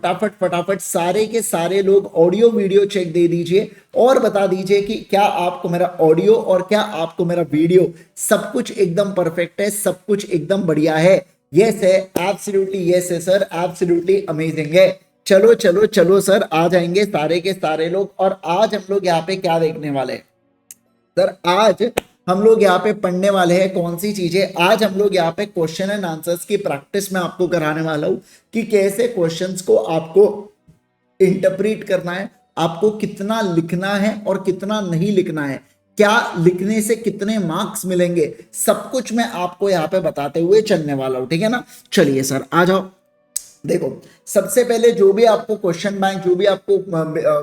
फटाफट फटाफट सारे के सारे लोग ऑडियो वीडियो चेक दे दीजिए और बता दीजिए कि क्या आपको मेरा ऑडियो और क्या आपको मेरा वीडियो सब कुछ एकदम परफेक्ट है, सब कुछ एकदम बढ़िया है। यस है, एब्सोल्युटली यस है सर, एब्सोल्युटली अमेजिंग है। चलो चलो चलो सर, आ जाएंगे सारे के सारे लोग। और आज हम लोग यहाँ पे क्या देखने वाले हैं सर? आज हम लोग यहाँ पे पढ़ने वाले हैं कौन सी चीजें? आज हम लोग यहाँ पे क्वेश्चन एंड आंसर्स की प्रैक्टिस में आपको कराने वाला हूं कि कैसे क्वेश्चंस को आपको इंटरप्रेट करना है, आपको कितना लिखना है और कितना नहीं लिखना है, क्या लिखने से कितने मार्क्स मिलेंगे, सब कुछ मैं आपको यहाँ पे बताते हुए चलने वाला हूं। ठीक है ना? चलिए सर आ जाओ। देखो, सबसे पहले जो भी आपको क्वेश्चन बैंक, जो भी आपको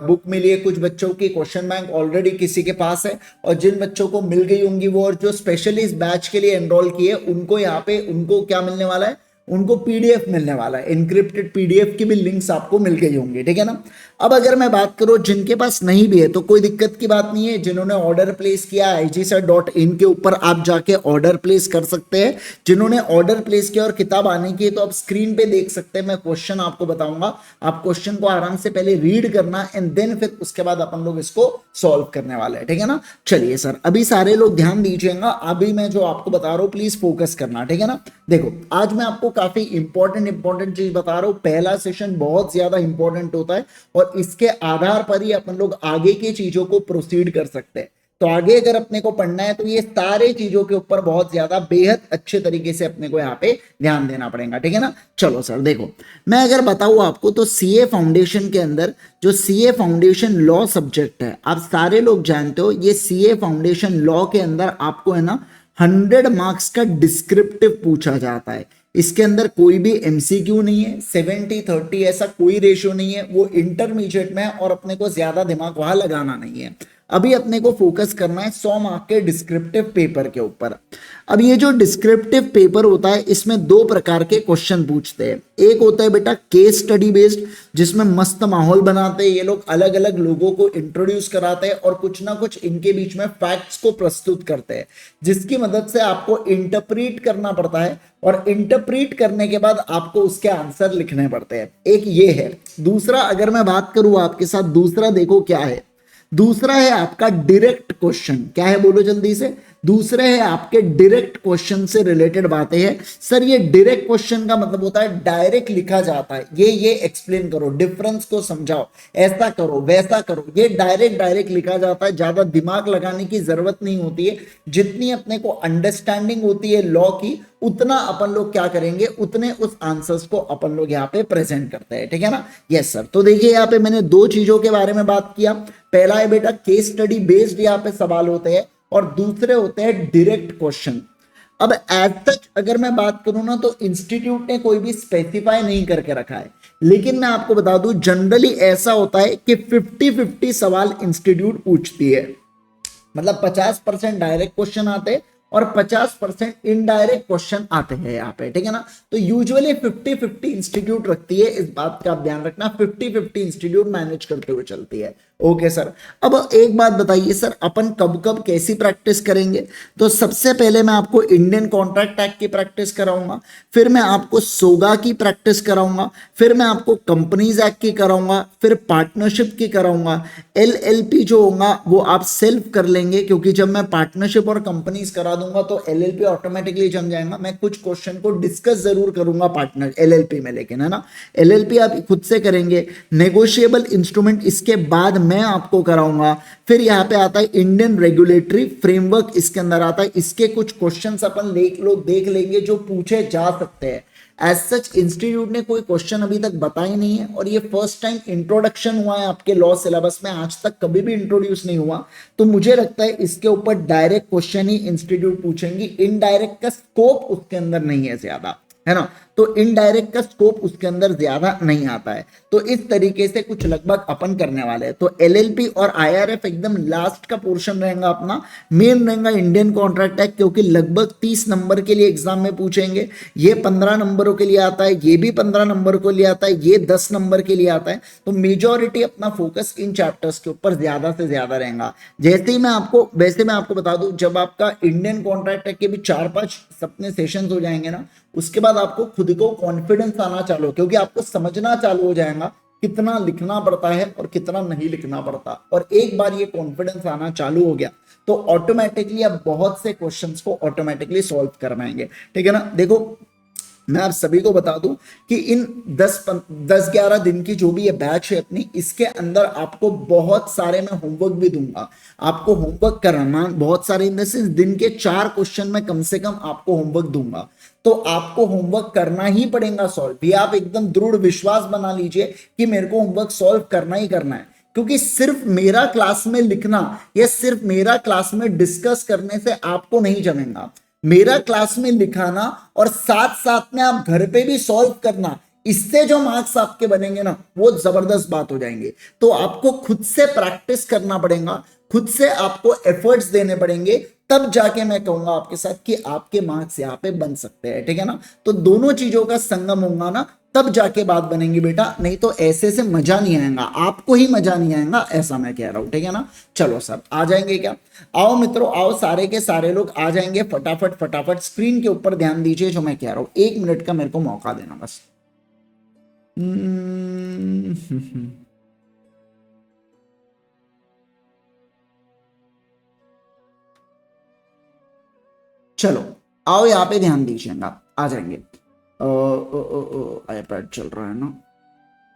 बुक मिली है, कुछ बच्चों की क्वेश्चन बैंक ऑलरेडी किसी के पास है और जिन बच्चों को मिल गई होंगी वो, और जो स्पेशली इस बैच के लिए एनरोल किए उनको यहाँ पे उनको क्या मिलने वाला है? उनको पीडीएफ मिलने वाला है, इनक्रिप्टेड पीडीएफ की भी लिंक्स आपको मिल गई होंगी। ठीक है ना? अब अगर मैं बात करूं जिनके पास नहीं भी है तो कोई दिक्कत की बात नहीं है। जिन्होंने ऑर्डर प्लेस किया IGSir.in के ऊपर आप जाके ऑर्डर प्लेस कर सकते हैं। जिन्होंने ऑर्डर प्लेस किया और किताब आने की है तो आप स्क्रीन पे देख सकते हैं, मैं क्वेश्चन आपको बताऊंगा, आप क्वेश्चन को आराम से पहले रीड करना एंड देन फिर उसके बाद अपन लोग इसको सॉल्व करने वाले हैं। ठीक है ना? चलिए सर, अभी सारे लोग ध्यान दीजिएगा, अभी मैं जो आपको बता रहा हूं प्लीज फोकस करना। ठीक है ना? देखो, आज मैं आपको काफी इंपॉर्टेंट चीज बता रहा हूं। पहला सेशन बहुत ज्यादा इंपॉर्टेंट होता है और इसके आधार पर ही अपन लोग आगे की चीजों को प्रोसीड कर सकते हैं। तो आगे अगर अपने को पढ़ना है तो ये सारे चीजों के ऊपर बहुत ज्यादा बेहद अच्छे तरीके से अपने को यहाँ पे ध्यान देना पड़ेगा। ठीक है ना? चलो सर देखो, मैं अगर बताऊं आपको तो सीए फाउंडेशन के अंदर जो सीए फाउंडेशन लॉ सब्जेक्ट है, आप सारे लोग जानते हो, ये सीए फाउंडेशन लॉ के अंदर आपको है ना 100 मार्क्स का डिस्क्रिप्टिव पूछा जाता है। इसके अंदर कोई भी एमसीक्यू नहीं है, 70-30 ऐसा कोई रेशियो नहीं है, वो इंटरमीडिएट में है और अपने को ज्यादा दिमाग वहां लगाना नहीं है। अभी अपने को फोकस करना है 100 मार्क के डिस्क्रिप्टिव पेपर के ऊपर। अब ये जो डिस्क्रिप्टिव पेपर होता है इसमें दो प्रकार के क्वेश्चन पूछते हैं। एक होता है बेटा केस स्टडी बेस्ड, जिसमें मस्त माहौल बनाते हैं ये लोग, अलग अलग लोगों को इंट्रोड्यूस कराते हैं और कुछ ना कुछ इनके बीच में फैक्ट्स को प्रस्तुत करते हैं, जिसकी मदद से आपको इंटरप्रीट करना पड़ता है और इंटरप्रीट करने के बाद आपको उसके आंसर लिखने पड़ते हैं। एक ये है। दूसरा अगर मैं बात करूं आपके साथ, दूसरा देखो क्या है। दूसरा है आपका डायरेक्ट क्वेश्चन। क्या है बोलो जल्दी से? दूसरे है आपके डायरेक्ट क्वेश्चन से रिलेटेड बातें हैं। सर ये डायरेक्ट क्वेश्चन का मतलब होता है डायरेक्ट लिखा जाता है, ये एक्सप्लेन करो, डिफरेंस को समझाओ, ऐसा करो वैसा करो, ये डायरेक्ट लिखा जाता है। ज्यादा दिमाग लगाने की जरूरत नहीं होती है। जितनी अपने को अंडरस्टैंडिंग होती है लॉ की, उतना अपन लोग क्या करेंगे, उतने उस आंसर्स को अपन लोग यहाँ पे प्रेजेंट करते हैं। ठीक है ना? Yes sir. तो देखिए यहाँ पे मैंने दो चीजों के बारे में बात किया। पहला है बेटा केस स्टडी बेस्ड यहाँ पे सवाल होते हैं और दूसरे होते हैं डायरेक्ट क्वेश्चन। अब एज सच अगर मैं बात करूं ना तो इंस्टीट्यूट ने कोई भी स्पेसिफाई नहीं करके रखा है, लेकिन मैं आपको बता दूं जनरली ऐसा होता है कि 50-50 सवाल इंस्टीट्यूट पूछती है। मतलब 50% डायरेक्ट क्वेश्चन आते हैं और 50% इनडायरेक्ट क्वेश्चन आते हैं यहाँ पे। ठीक है ना? तो यूजुअली 50-50 इंस्टीट्यूट रखती है, इस बात का आप ध्यान रखना, 50-50 इंस्टीट्यूट मैनेज करते हुए चलती है। Okay sir. अब एक बात बताइए सर, अपन कब कब कैसी प्रैक्टिस करेंगे? तो सबसे पहले मैं आपको इंडियन कॉन्ट्रैक्ट एक्ट की प्रैक्टिस कराऊंगा, फिर मैं आपको सोगा की प्रैक्टिस कराऊंगा, फिर मैं आपको कंपनीज एक्ट की कराऊंगा, फिर पार्टनरशिप की कराऊंगा। LLP जो होगा वो आप सेल्फ कर लेंगे, क्योंकि जब मैं पार्टनरशिप और कंपनीज करा दूंगा तो LLP ऑटोमेटिकली जम जाएगा। मैं कुछ क्वेश्चन को डिस्कस जरूर करूंगा पार्टनर LLP में, लेकिन है ना, LLP आप खुद से करेंगे। नेगोशिएबल इंस्ट्रूमेंट इसके बाद मैं आपको कराऊंगा। फिर यहाँ पे आता है इंडियन रेगुलेटरी फ्रेमवर्क, इसके अंदर आता है, इसके कुछ क्वेश्चंस अपन लोग देख लेंगे जो पूछे जा सकते हैं। एज सच इंस्टीट्यूट ने कोई क्वेश्चन अभी तक बताई नहीं है और ये फर्स्ट टाइम इंट्रोडक्शन हुआ है आपके लॉ सिलेबस में, आज तक कभी भी इंट्रोड्यूस नहीं हुआ। तो मुझे लगता है इसके ऊपर डायरेक्ट क्वेश्चन ही इंस्टीट्यूट पूछेंगी, इनडायरेक्ट का स्कोप उसके अंदर नहीं है ज्यादा, है ना? तो इनडायरेक्ट का स्कोप उसके अंदर ज्यादा नहीं आता है। तो इस तरीके से कुछ लगभग अपन करने वाले हैं। तो LLP और IRF एकदम लास्ट का पोर्शन रहेगा अपना, मेन रहेगा इंडियन कॉन्ट्रैक्ट एक्ट, क्योंकि लगभग 30 नंबर के लिए एग्जाम में पूछेंगे। ये 15 नंबरों के लिए आता है, ये भी 15 नंबर के लिए आता है, ये 10 नंबर के लिए आता है। तो मेजॉरिटी अपना फोकस इन चैप्टर्स के ऊपर ज्यादा से ज्यादा रहेगा। जैसे ही मैं आपको बता दूं, जब आपका इंडियन कॉन्ट्रैक्ट एक्ट के भी 4-5 सपने सेशंस हो जाएंगे ना, उसके बाद आपको खुद खुद को कॉन्फिडेंस आना चालू हो, क्योंकि आपको समझना चालू हो जाएगा कितना लिखना पड़ता है और कितना नहीं लिखना पड़ता। और एक बार ये कॉन्फिडेंस आना चालू हो गया तो ऑटोमेटिकली आप बहुत से क्वेश्चंस को ऑटोमेटिकली सॉल्व कर पाएंगे। ठीक है ना। देखो मैं आप सभी को बता दूं कि इन 10-11 दिन की जो भी ये बैच है अपनी, इसके अंदर आपको बहुत सारे मैं होमवर्क भी दूंगा। आपको होमवर्क कराना बहुत सारे, इन द सेंस दिन के 4 क्वेश्चन में कम से कम आपको होमवर्क दूंगा, तो आपको होमवर्क करना ही पड़ेगा सॉल्व। ये आप एकदम दृढ़ विश्वास बना लीजिए कि मेरे को होमवर्क सॉल्व करना ही करना है, क्योंकि सिर्फ मेरा क्लास में लिखना या सिर्फ मेरा क्लास में डिस्कस करने से आपको नहीं जमेगा। मेरा क्लास में लिखाना और साथ साथ में आप घर पे भी सॉल्व करना, इससे जो मार्क्स आपके बनेंगे ना वो जबरदस्त बात हो जाएंगे। तो आपको खुद से प्रैक्टिस करना पड़ेगा, खुद से आपको एफर्ट्स देने पड़ेंगे, तब जाके मैं कहूंगा आपके साथ कि आपके मार्क्स यहाँ पे बन सकते हैं। ठीक है ना। तो दोनों चीजों का संगम होगा ना, तब जाके बात बनेगी बेटा, नहीं तो ऐसे से मजा नहीं आएगा, आपको ही मजा नहीं आएगा, ऐसा मैं कह रहा हूं। ठीक है ना। चलो सर आ जाएंगे क्या? आओ मित्रों आओ, सारे के सारे लोग आ जाएंगे फटाफट फटाफट। स्क्रीन के ऊपर ध्यान दीजिए जो मैं कह रहा हूं, 1 मिनट का मेरे को मौका देना बस। चलो आओ यहाँ पे ध्यान दीजिएगा, आ जाएंगे। आईपैड चल रहा है ना?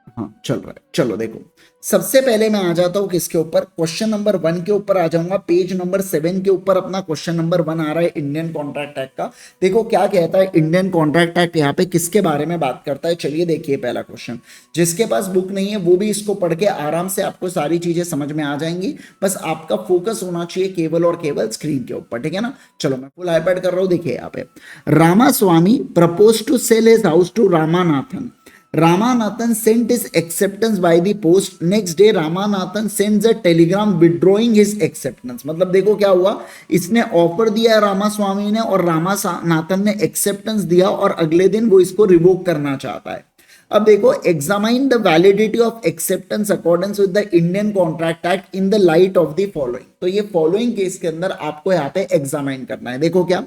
हाँ चल रहा है। चलो देखो सबसे पहले मैं आ जाता हूँ किसके ऊपर, क्वेश्चन नंबर 1 के ऊपर आ जाऊंगा। पेज नंबर 7 के ऊपर अपना क्वेश्चन नंबर 1 आ रहा है इंडियन कॉन्ट्रैक्ट एक्ट का। देखो क्या कहता है इंडियन कॉन्ट्रैक्ट एक्ट, यहाँ पे किसके बारे में बात करता है। चलिए देखिए पहला क्वेश्चन, जिसके पास बुक नहीं है वो भी इसको पढ़ के आराम से आपको सारी चीजें समझ में आ जाएंगी। बस आपका फोकस होना चाहिए केवल और केवल स्क्रीन के ऊपर। ठीक है ना। चलो मैं फुल आईपैड कर रहा हूँ। देखिए यहाँ पे, Ramaswamy propose to sell his house to Ramanathan. Ramanathan sent his acceptance by the post. Next day Ramanathan sends a telegram withdrawing his acceptance. मतलब देखो क्या हुआ, इसने ऑफर दिया रामास्वामी ने और रामानाथन ने एक्सेप्टेंस दिया और अगले दिन वो इसको रिवोक करना चाहता है। अब देखो, examine the validity of acceptance according with the Indian contract act in the light of the following. तो ये फॉलोइंग केस के अंदर आपको यहाँ पे एग्जामाइन करना है। देखो क्या,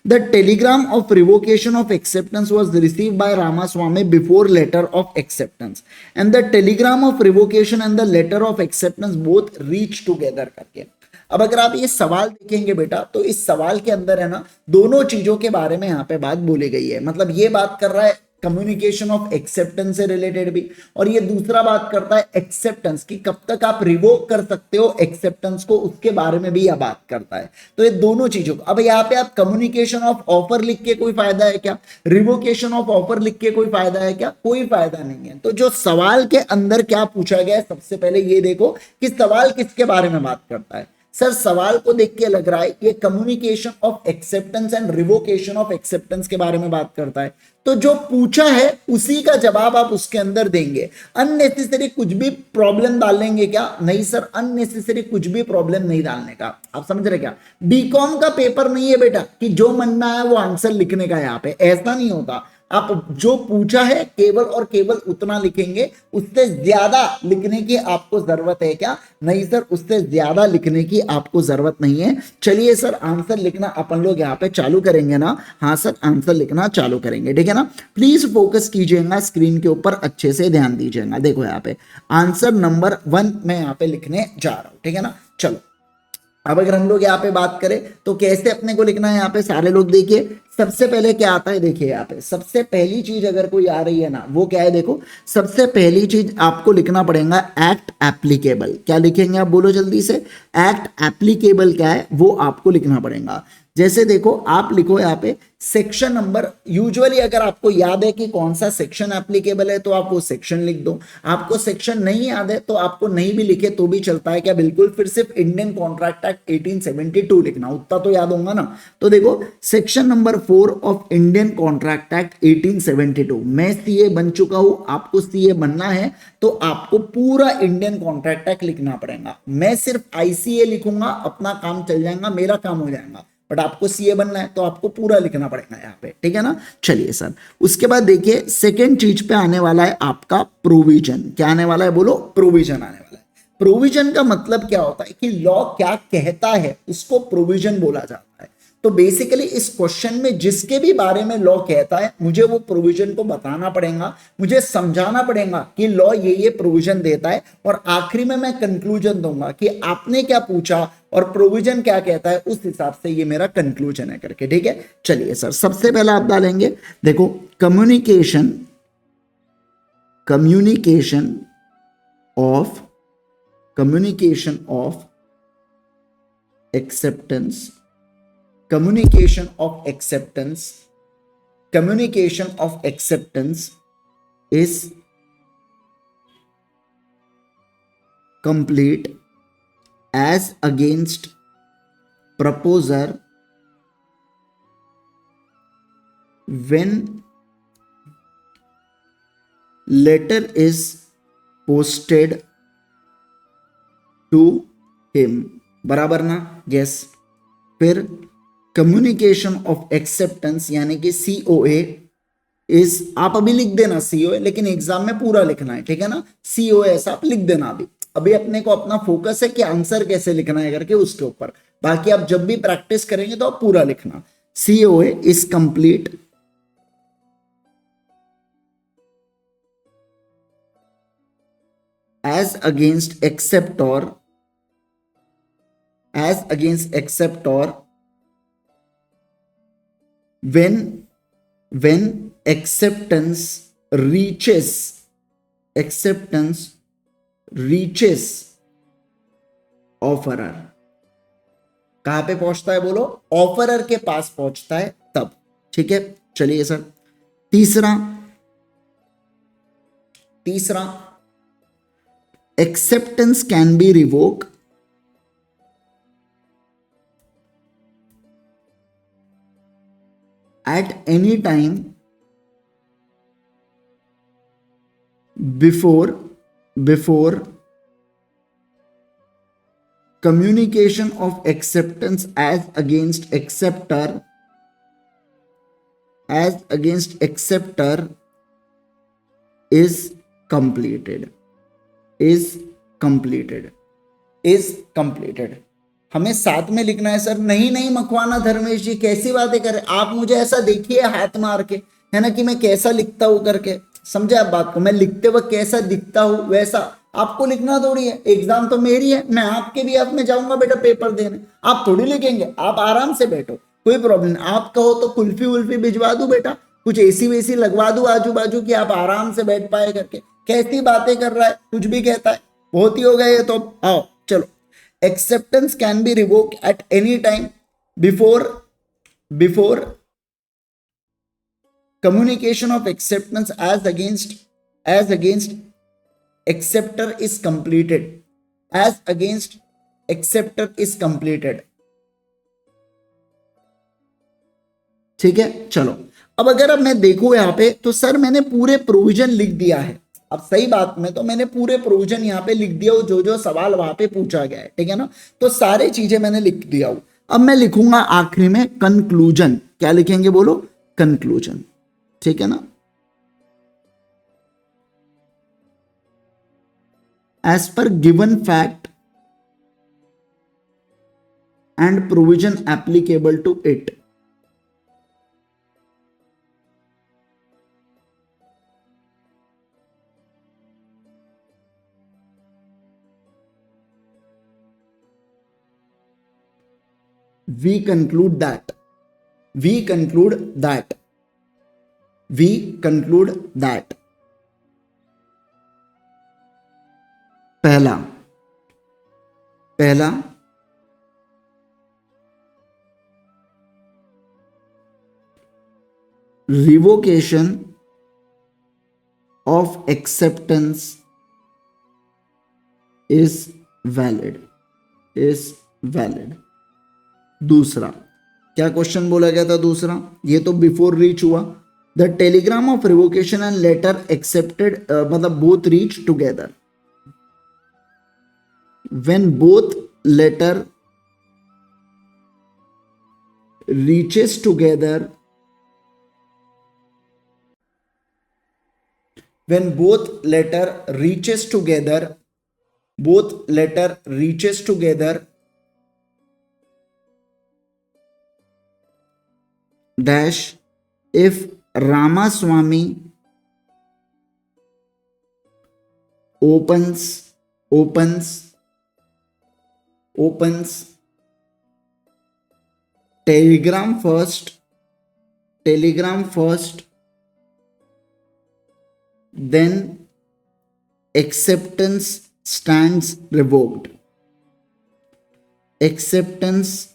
the telegram of revocation of acceptance was received by Ramaswamy before letter of acceptance and the telegram of revocation and the letter of acceptance both reach together करके। अब अगर आप ये सवाल देखेंगे बेटा, तो इस सवाल के अंदर है ना दोनों चीजों के बारे में यहाँ पे बात बोली गई है। मतलब ये बात कर रहा है कम्युनिकेशन ऑफ एक्सेप्टेंस से रिलेटेड भी, और ये दूसरा बात करता है एक्सेप्टेंस की कब तक आप रिवोक कर सकते हो एक्सेप्टेंस को, उसके बारे में भी यह बात करता है। तो ये दोनों चीजों को, अब यहाँ पे आप कम्युनिकेशन ऑफ ऑफर लिख के कोई फायदा है क्या, रिवोकेशन ऑफ ऑफर लिख के कोई फायदा है क्या, कोई फायदा नहीं है। तो जो सवाल के अंदर क्या पूछा गया है, सबसे पहले ये देखो कि सवाल किसके बारे में बात करता है। सर सवाल को देख के लग रहा है ये communication of acceptance and revocation of acceptance के बारे में बात करता है। तो जो पूछा है उसी का जवाब आप उसके अंदर देंगे। अननेसेसरी कुछ भी प्रॉब्लम डालेंगे क्या? नहीं सर, अननेसेसरी कुछ भी प्रॉब्लम नहीं डालने का। आप समझ रहे क्या? बीकॉम का पेपर नहीं है बेटा कि जो मन में आया वो आंसर लिखने का। यहाँ पे ऐसा नहीं होता। आप जो पूछा है केवल और केवल उतना लिखेंगे, उससे ज्यादा लिखने की आपको जरूरत है क्या? नहीं सर, उससे ज्यादा लिखने की आपको जरूरत नहीं है। चलिए सर आंसर लिखना अपन लोग यहाँ पे चालू करेंगे ना? हाँ सर आंसर लिखना चालू करेंगे। ठीक है ना। प्लीज फोकस कीजिएगा स्क्रीन के ऊपर, अच्छे से ध्यान दीजिएगा। देखो यहाँ पे आंसर नंबर 1 मैं यहाँ पे लिखने जा रहा हूं। ठीक है ना। चलो अब अगर हम लोग यहाँ पे बात करें तो कैसे अपने को लिखना है, यहाँ पे सारे लोग देखिए। सबसे पहले क्या आता है, देखिए यहाँ पे सबसे पहली चीज अगर कोई आ रही है ना, वो क्या है? देखो सबसे पहली चीज आपको लिखना पड़ेगा एक्ट एप्लीकेबल। क्या लिखेंगे आप, बोलो जल्दी से। एक्ट एप्लीकेबल क्या है वो आपको लिखना पड़ेगा। जैसे देखो आप लिखो यहाँ पे सेक्शन नंबर, यूजुअली अगर आपको याद है कि कौन सा सेक्शन एप्लीकेबल है तो आप वो सेक्शन लिख दो। आपको सेक्शन नहीं याद है तो आपको नहीं भी लिखे तो भी चलता है। क्या? बिल्कुल। फिर सिर्फ इंडियन कॉन्ट्रैक्ट एक्ट 1872 लिखना, उतना तो याद होगा ना। तो देखो section number 4 of Indian contract act 1872। मैं सीए बन चुका हूं, आपको सीए बनना है तो आपको पूरा इंडियन कॉन्ट्रैक्ट एक्ट लिखना पड़ेगा। मैं सिर्फ आईसीए लिखूंगा, अपना काम चल जाएगा, मेरा काम हो जाएगा, बट आपको सीए बनना है तो आपको पूरा लिखना पड़ेगा यहाँ पे। ठीक है ना। चलिए सर उसके बाद देखिए सेकेंड चीज पे आने वाला है आपका प्रोविजन। क्या आने वाला है, बोलो? प्रोविजन आने वाला है। प्रोविजन का मतलब क्या होता है कि लॉ क्या कहता है उसको प्रोविजन बोला जाता है। तो तो बेसिकली इस क्वेश्चन में जिसके भी बारे में लॉ कहता है मुझे वो प्रोविजन को बताना पड़ेगा, मुझे समझाना पड़ेगा कि लॉ ये प्रोविजन देता है, और आखिरी में मैं कंक्लूजन दूंगा कि आपने क्या पूछा और प्रोविजन क्या कहता है, उस हिसाब से ये मेरा कंक्लूजन है करके। ठीक है, चलिए सर सबसे पहला आप डालेंगे, देखो communication of acceptance is complete as against proposer when letter is posted to him। बराबर ना? यस। फिर कम्युनिकेशन ऑफ एक्सेप्टेंस यानी कि COA इज, आप अभी लिख देना COA, लेकिन एग्जाम में पूरा लिखना है, ठीक है ना? COA ऐसा आप लिख देना। अभी अपने को अपना फोकस है कि आंसर कैसे लिखना है करके, उसके ऊपर। बाकी आप जब भी प्रैक्टिस करेंगे तो आप पूरा लिखना। COA is complete as against acceptor when acceptance reaches offerer। कहां पे पहुंचता है बोलो? ऑफरर के पास पहुंचता है तब। ठीक है, चलिए सर तीसरा acceptance can be revoked at any time before communication of acceptance as against acceptor is completed। हमें साथ में लिखना है सर। नहीं मखवाना धर्मेश जी, कैसी बातें कर रहे, आप मुझे ऐसा देखिए हाथ मार के, है ना, कि मैं कैसा लिखता हूं करके। समझे आप बात को? मैं लिखते वक्त कैसा दिखता हूं वैसा आपको लिखना थोड़ी है। एग्जाम तो मेरी है, मैं आपके भी हाथ में जाऊंगा बेटा पेपर देने, आप थोड़ी लिखेंगे। आप आराम से बैठो, कोई प्रॉब्लम नहीं। आप कहो तो कुल्फी वुल्फी भिजवा दूं बेटा, कुछ एसी वेसी लगवा दूं आजू बाजू की, आप आराम से बैठ पाए करके। कैसी बातें कर रहा है, कुछ भी कहता है। बहुत ही हो गया ये तो। आओ चलो, acceptance can be revoked at any time before communication of acceptance as against acceptor is completed। ठीक है, चलो अब अगर मैं देखूं यहाँ पे तो सर मैंने पूरे प्रोविजन लिख दिया है। अब सही बात में तो मैंने पूरे प्रोविजन यहाँ पे लिख दिया हूँ, जो सवाल वहां पे पूछा गया है, ठीक है ना? तो सारी चीजें मैंने लिख दिया हूँ। अब मैं लिखूंगा आखिरी में कंक्लूजन। क्या लिखेंगे बोलो? कंक्लूजन। ठीक है ना? As per given fact and provision applicable to it. We conclude that पहला revocation of acceptance is valid। दूसरा क्या क्वेश्चन बोला गया था? दूसरा ये तो बिफोर रीच हुआ। The telegram of revocation and letter accepted, मतलब both reach together. When both letter reaches together, dash if Ramaswamy opens telegram first, then acceptance stands revoked. Acceptance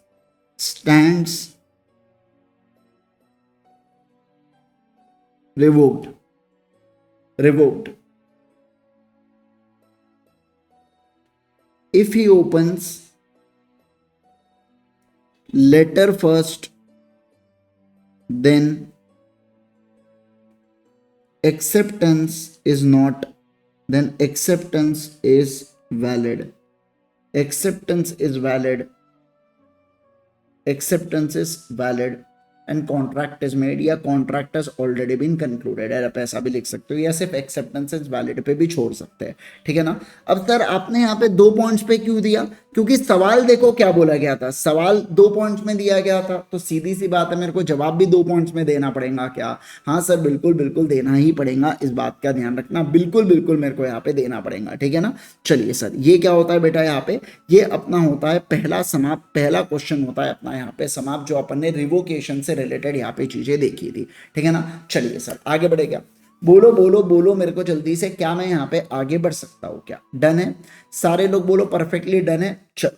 stands revoked. If he opens letter first, then acceptance is not, then acceptance is valid. Acceptance is valid and contract is made, या contract has already been concluded है, आप ऐसा भी लिख सकते हो, या सिर्फ acceptance is valid पे भी छोड़ सकते हैं, ठीक है ना। अब सर आपने यहाँ पे 2 पॉइंट्स पे क्यों दिया, क्योंकि सवाल देखो क्या बोला गया था, सवाल 2 पॉइंट्स में दिया गया था, तो सीधी सी बात है मेरे को जवाब भी 2 पॉइंट्स में देना पड़ेगा क्या। हाँ सर बिल्कुल देना ही पड़ेगा, इस बात का ध्यान रखना, बिल्कुल मेरे को यहाँ पे देना पड़ेगा, ठीक है ना। चलिए सर ये क्या होता है बेटा, यहाँ पे ये अपना होता है पहला क्वेश्चन होता है अपना यहाँ पे समाप्त, जो अपन ने रिवोकेशन से रिलेटेड यहाँ पे चीजें देखी थी, ठीक है ना। चलिए सर आगे बढ़ेगा, बोलो मेरे को जल्दी से, क्या मैं यहाँ पे आगे बढ़ सकता हूँ क्या। डन है, सारे लोग बोलो परफेक्टली डन है। चल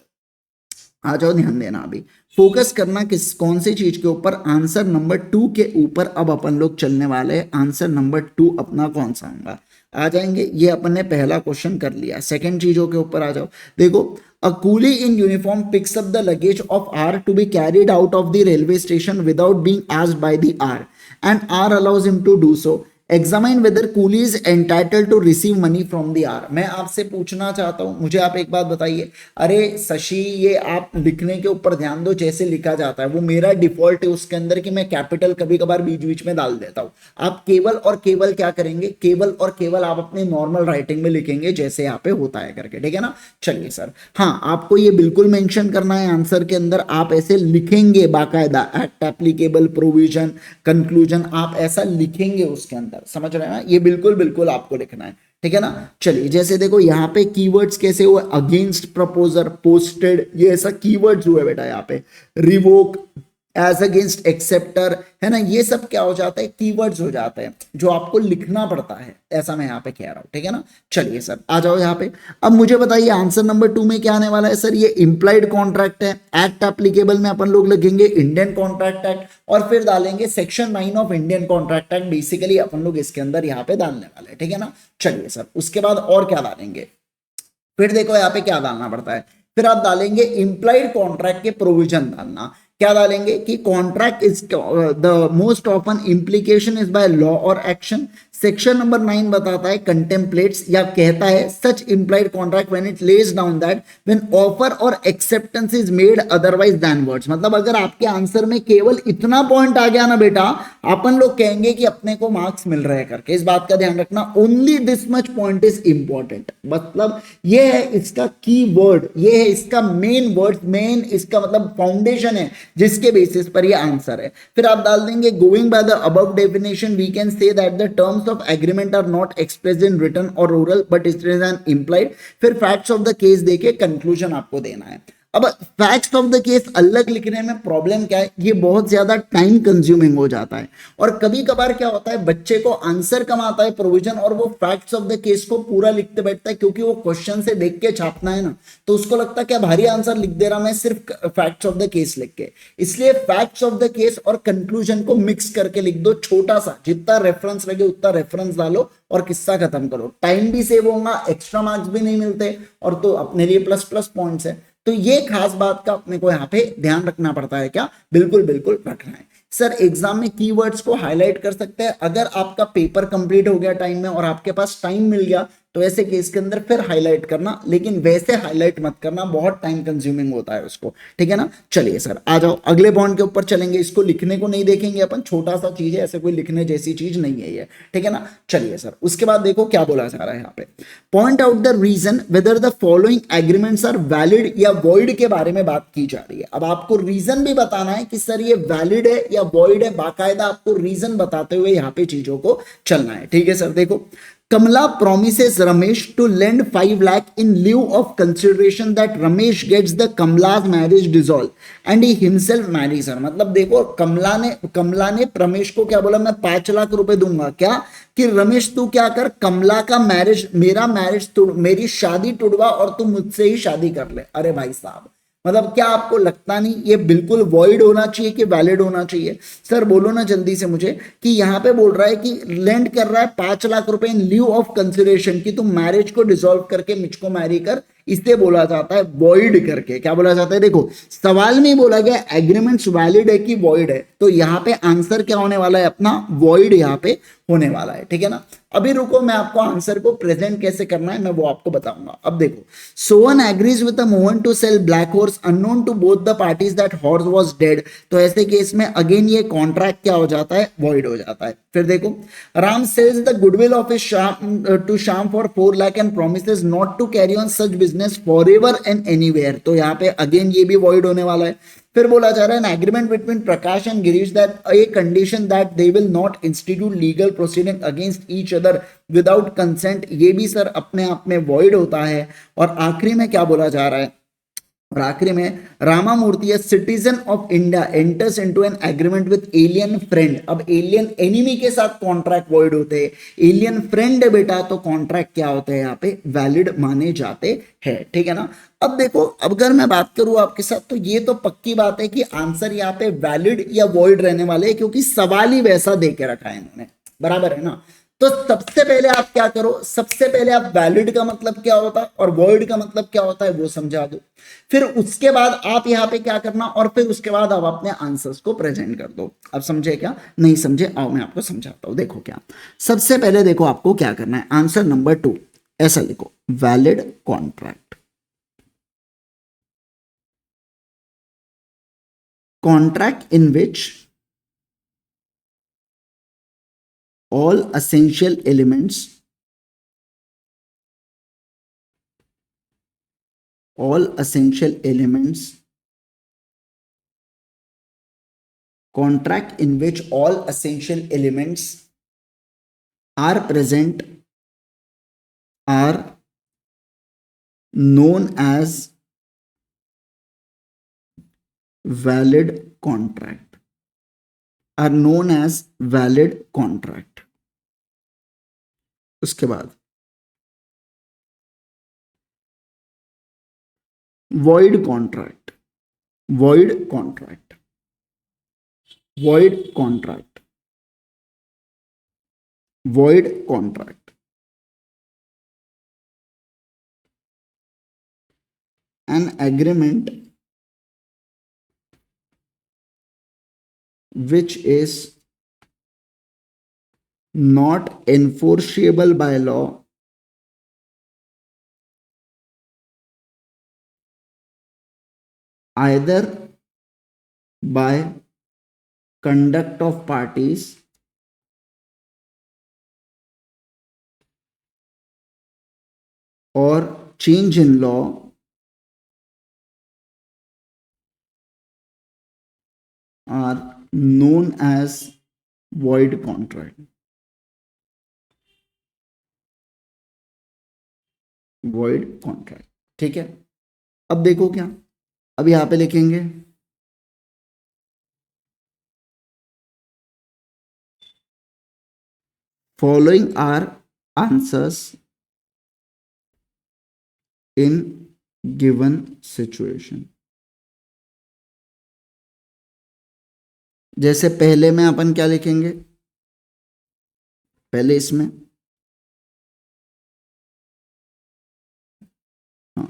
आ जाओ, ध्यान देना, अभी फोकस करना कौन सी चीज के ऊपर, आंसर नंबर 2 के ऊपर अब अपन लोग चलने वाले हैं। आंसर नंबर 2 अपना कौन सा होगा, आ जाएंगे, ये अपन ने पहला क्वेश्चन कर लिया। सेकंड चीजों के ऊपर आ जाओ, देखो a coolie in uniform picks up the luggage of R to be carried out of the railway station without being asked by the R and R allows him to do so. Examine whether coolie is entitled to receive money from the R. मैं आपसे पूछना चाहता हूं, मुझे आप एक बात बताइए, अरे शशि ये आप लिखने के ऊपर ध्यान दो, जैसे लिखा जाता है वो मेरा डिफॉल्ट है उसके अंदर कि मैं कैपिटल कभी कभार बीच में डाल देता हूं। आप केवल और केवल क्या करेंगे, केवल और केवल आप अपने नॉर्मल राइटिंग में लिखेंगे जैसे यहाँ पे होता है करके, ठीक है ना। चलिए सर, हाँ आपको ये बिल्कुल मेंशन करना है आंसर के अंदर, आप ऐसे लिखेंगे बाकायदा, एक्ट एप्लीकेबल प्रोविजन कंक्लूजन, आप ऐसा लिखेंगे उसके अंदर, समझ रहे हैं ना, ये बिल्कुल आपको लिखना है, ठीक है ना। चलिए जैसे देखो यहाँ पे कीवर्ड्स कैसे हुए, अगेंस्ट प्रपोजर, पोस्टेड, ये ऐसा कीवर्ड्स हुए बेटा यहाँ पे, रिवोक, एज अगेंस्ट एक्सेप्टर, है ना, ये सब क्या हो जाता है, कीवर्ड्स हो जाते हैं जो आपको लिखना पड़ता है, ऐसा मैं यहाँ पे कह रहा हूँ, ठीक है ना। चलिए सर आ जाओ यहाँ पे, अब मुझे बताइए आंसर नंबर 2 में क्या आने वाला है। सर ये इंप्लाइड कॉन्ट्रैक्ट है, एक्ट एप्लीकेबल में अपन लोग लिखेंगे इंडियन कॉन्ट्रैक्ट एक्ट, और फिर डालेंगे section 9 of Indian contract act, basically अपन लोग इसके अंदर यहाँ पे डालने वाले हैं, ठीक है ना। चलिए सर उसके बाद और क्या डालेंगे, फिर देखो यहाँ पे क्या डालना पड़ता है, फिर आप डालेंगे इंप्लाइड कॉन्ट्रैक्ट के प्रोविजन डालना, क्या डालेंगे कि contract is the most often implication is by law और एक्शन। सेक्शन नंबर 9 बताता है कंटेम्पलेट्स, या कहता है such implied contract when it lays down that when offer और acceptance is made otherwise than words. मतलब अगर आपके आंसर में केवल इतना पॉइंट आ गया ना बेटा, अपन लोग कहेंगे कि अपने को मार्क्स मिल रहे हैं करके, इस बात का ध्यान रखना, only this much point is important. मतलब ये है इसका की वर्ड, ये है इसका मेन वर्ड, मेन इसका मतलब फाउंडेशन है जिसके बेसिस पर ये आंसर है। फिर आप डाल देंगे going by the above definition we can say that the terms of agreement are not expressed in written or oral but it is an implied। फिर facts of the case देके conclusion आपको देना है। अब फैक्ट्स ऑफ द केस अलग लिखने में problem क्या है, ये बहुत ज्यादा टाइम कंज्यूमिंग हो जाता है, और कभी कभार क्या होता है बच्चे को आंसर कम आता है प्रोविजन, और वो फैक्ट्स ऑफ द केस को पूरा लिखते बैठता है, क्योंकि वो क्वेश्चन से देख के छापना है ना, तो उसको लगता है क्या भारी आंसर लिख दे रहा मैं सिर्फ फैक्ट्स ऑफ द केस लिख के। इसलिए फैक्ट्स ऑफ द केस और कंक्लूजन को मिक्स करके लिख दो, छोटा सा, जितना रेफरेंस लगे उतना रेफरेंस डालो और किस्सा खत्म करो, टाइम भी सेव होगा, एक्स्ट्रा मार्क्स भी नहीं मिलते, और तो अपने लिए प्लस प्लस पॉइंट्स है। तो ये खास बात का अपने को यहाँ पे ध्यान रखना पड़ता है, क्या बिल्कुल रखना है। सर एग्जाम में कीवर्ड्स को हाईलाइट कर सकते हैं, अगर आपका पेपर कंप्लीट हो गया टाइम में और आपके पास टाइम मिल गया तो ऐसे केस के अंदर फिर हाईलाइट करना, लेकिन वैसे हाईलाइट मत करना, बहुत टाइम कंज्यूमिंग होता है उसको, ठीक है ना। चलिए सर आ जाओ अगले पॉइंट के ऊपर चलेंगे, इसको लिखने को नहीं देखेंगे अपन, छोटा सा चीज है, ऐसे कोई लिखने जैसी चीज नहीं है ये, ठीक है ना। चलिए सर उसके बाद देखो क्या बोला जा रहा है यहाँ पे, point out the reason whether the following agreements are valid या वॉइड के बारे में बात की जा रही है। अब आपको रीजन भी बताना है कि सर ये वैलिड है या वॉइड है, बाकायदा आपको रीजन बताते हुए यहाँ पे चीजों को चलना है, ठीक है सर। देखो, Kamala promises Ramesh to lend 5 lakh in lieu of consideration that Ramesh gets the Kamala's marriage dissolved and he himself marries her। मतलब देखो कमला ने रमेश को क्या बोला, मैं 5 लाख रुपए दूंगा, क्या कि रमेश तू क्या कर, कमला का मैरिज, मेरा मैरिज मेरी शादी टुड़वा और तू मुझसे ही शादी कर ले। अरे भाई साहब, मतलब क्या आपको लगता नहीं ये बिल्कुल वॉइड होना चाहिए कि वैलिड होना चाहिए? सर बोलो ना जल्दी से मुझे, कि यहाँ पे बोल रहा है कि लेंड कर रहा है 5 लाख रुपए इन ल्यू ऑफ कंसिडरेशन, कि तुम मैरिज को डिसॉल्व करके मुझको मैरी कर, इसे बोला जाता है वॉइड करके। क्या बोला जाता है? देखो सवाल में बोला गया एग्रीमेंट्स वैलिड है कि वॉइड है, तो यहाँ पे आंसर क्या होने वाला है अपना, वॉइड यहाँ पे होने वाला है, ठीक है ना। अभी रुको, मैं आपको आंसर को प्रेजेंट कैसे करना है मैं वो आपको बताऊंगा। अब देखो, Sovan agrees with the Mohan to sell black horse unknown to both the parties that horse was dead. तो ऐसे केस में अगेन ये कॉन्ट्रैक्ट क्या हो जाता है, वॉइड हो जाता है। फिर देखो, Ram sells the goodwill of his shop to Shyam for 4 lakh and promises not to carry on such business forever and anywhere. तो यहाँ पे अगेन ये भी वॉइड होने वाला है। फिर बोला जा रहा है an agreement between Prakash and Girish that a condition that they will not institute legal proceeding against each other without consent. ये भी सर अपने आप में वॉइड होता है। और आखिरी में क्या बोला जा रहा है, और आखिरी में Ramamurthy a citizen of India enters into an agreement with alien friend. अब एलियन एनिमी के साथ कॉन्ट्रैक्ट वॉइड होते हैं, एलियन फ्रेंड है बेटा, तो कॉन्ट्रैक्ट क्या होते हैं यहाँ पे, वैलिड माने जाते हैं, ठीक है ना। अब देखो, अब अगर मैं बात करूं आपके साथ, तो ये तो पक्की बात है कि आंसर यहाँ पे वैलिड या वॉइड रहने वाले हैं, क्योंकि सवाल ही वैसा दे के रखा है इन्होंने, बराबर है ना। तो सबसे पहले आप क्या करो, सबसे पहले आप वैलिड का मतलब क्या होता है और वॉइड का मतलब क्या होता है वो समझा दो। फिर उसके बाद आप यहाँ पे क्या करना, और फिर उसके बाद आप अपने आंसर्स को प्रेजेंट कर दो। अब समझे क्या, नहीं समझे, आओ मैं आपको समझाता हूं। देखो क्या, सबसे पहले देखो आपको क्या करना है, आंसर नंबर 2 ऐसा लिखो, valid contract, contract in which all essential elements contract in which all essential elements are present are known as valid contract, are known as valid contract। उसके बाद void contract, void contract, void contract, void contract, an agreement which is not enforceable by law either by conduct of parties or change in law are known as void contract, void contract, ठीक है। अब देखो क्या, अब यहां पे लिखेंगे following are answers in given situation. जैसे पहले में अपन क्या लिखेंगे, पहले इसमें हाँ,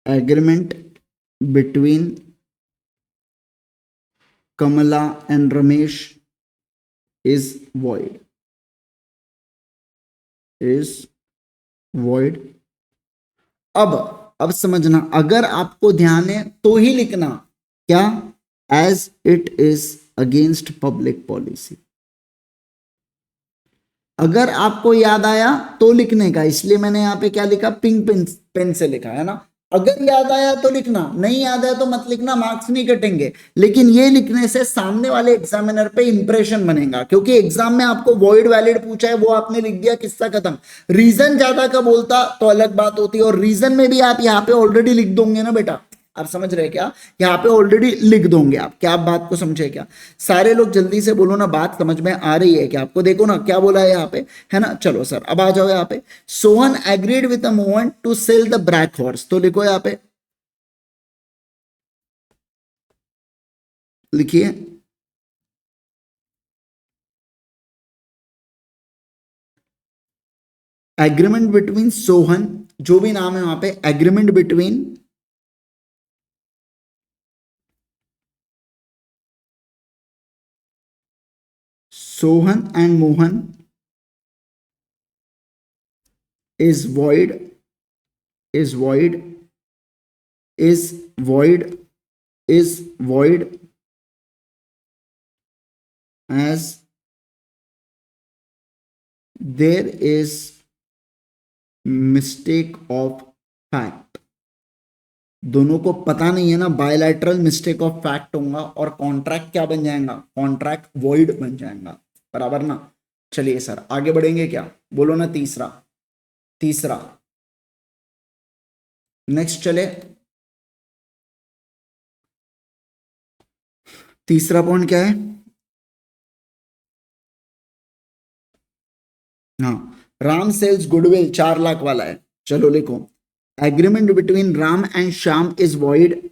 agreement between Kamala and Ramesh is void, is void. अब समझना, अगर आपको ध्यान है तो ही लिखना, क्या, as it is against public policy. अगर आपको याद आया तो लिखने का, इसलिए मैंने यहां पे क्या लिखा, पिंक पेन से लिखा है ना। अगर याद आया तो लिखना, नहीं याद आया तो मत लिखना, मार्क्स नहीं कटेंगे। लेकिन ये लिखने से सामने वाले एग्जामिनर पे इंप्रेशन बनेगा, क्योंकि एग्जाम में आपको वॉइड वैलिड पूछा है, वो आपने लिख दिया, किस्सा खत्म। रीजन ज्यादा का बोलता तो अलग बात होती है, और रीजन में भी आप यहाँ पे ऑलरेडी लिख दोगे ना बेटा, आप समझ रहे क्या, यहाँ पे ऑलरेडी लिख दोगे आप, क्या आप बात को समझे क्या। सारे लोग जल्दी से बोलो ना, बात समझ में आ रही है क्या आपको, देखो ना क्या बोला है यहाँ पे, है ना। चलो सर अब आ जाओ यहाँ पे, Sohan agreed with a Mohan to sell the black horse, तो लिखो यहाँ पे, लिखिए, एग्रीमेंट बिटवीन सोहन, जो भी नाम है वहां पे, agreement between Sohan and Mohan is void, is void, is void, is void as there is mistake of fact। दोनों को पता नहीं है ना, बायलैटरल मिस्टेक ऑफ फैक्ट होगा, और कॉन्ट्रैक्ट क्या बन जाएगा, कॉन्ट्रैक्ट वॉइड बन जाएगा, बराबर ना। चलिए सर आगे बढ़ेंगे क्या, बोलो ना, तीसरा, तीसरा नेक्स्ट चले, तीसरा पॉइंट क्या है, हाँ, राम सेल्स गुडविल 4 लाख वाला है। चलो लिखो, agreement between Ram and Shyam is void,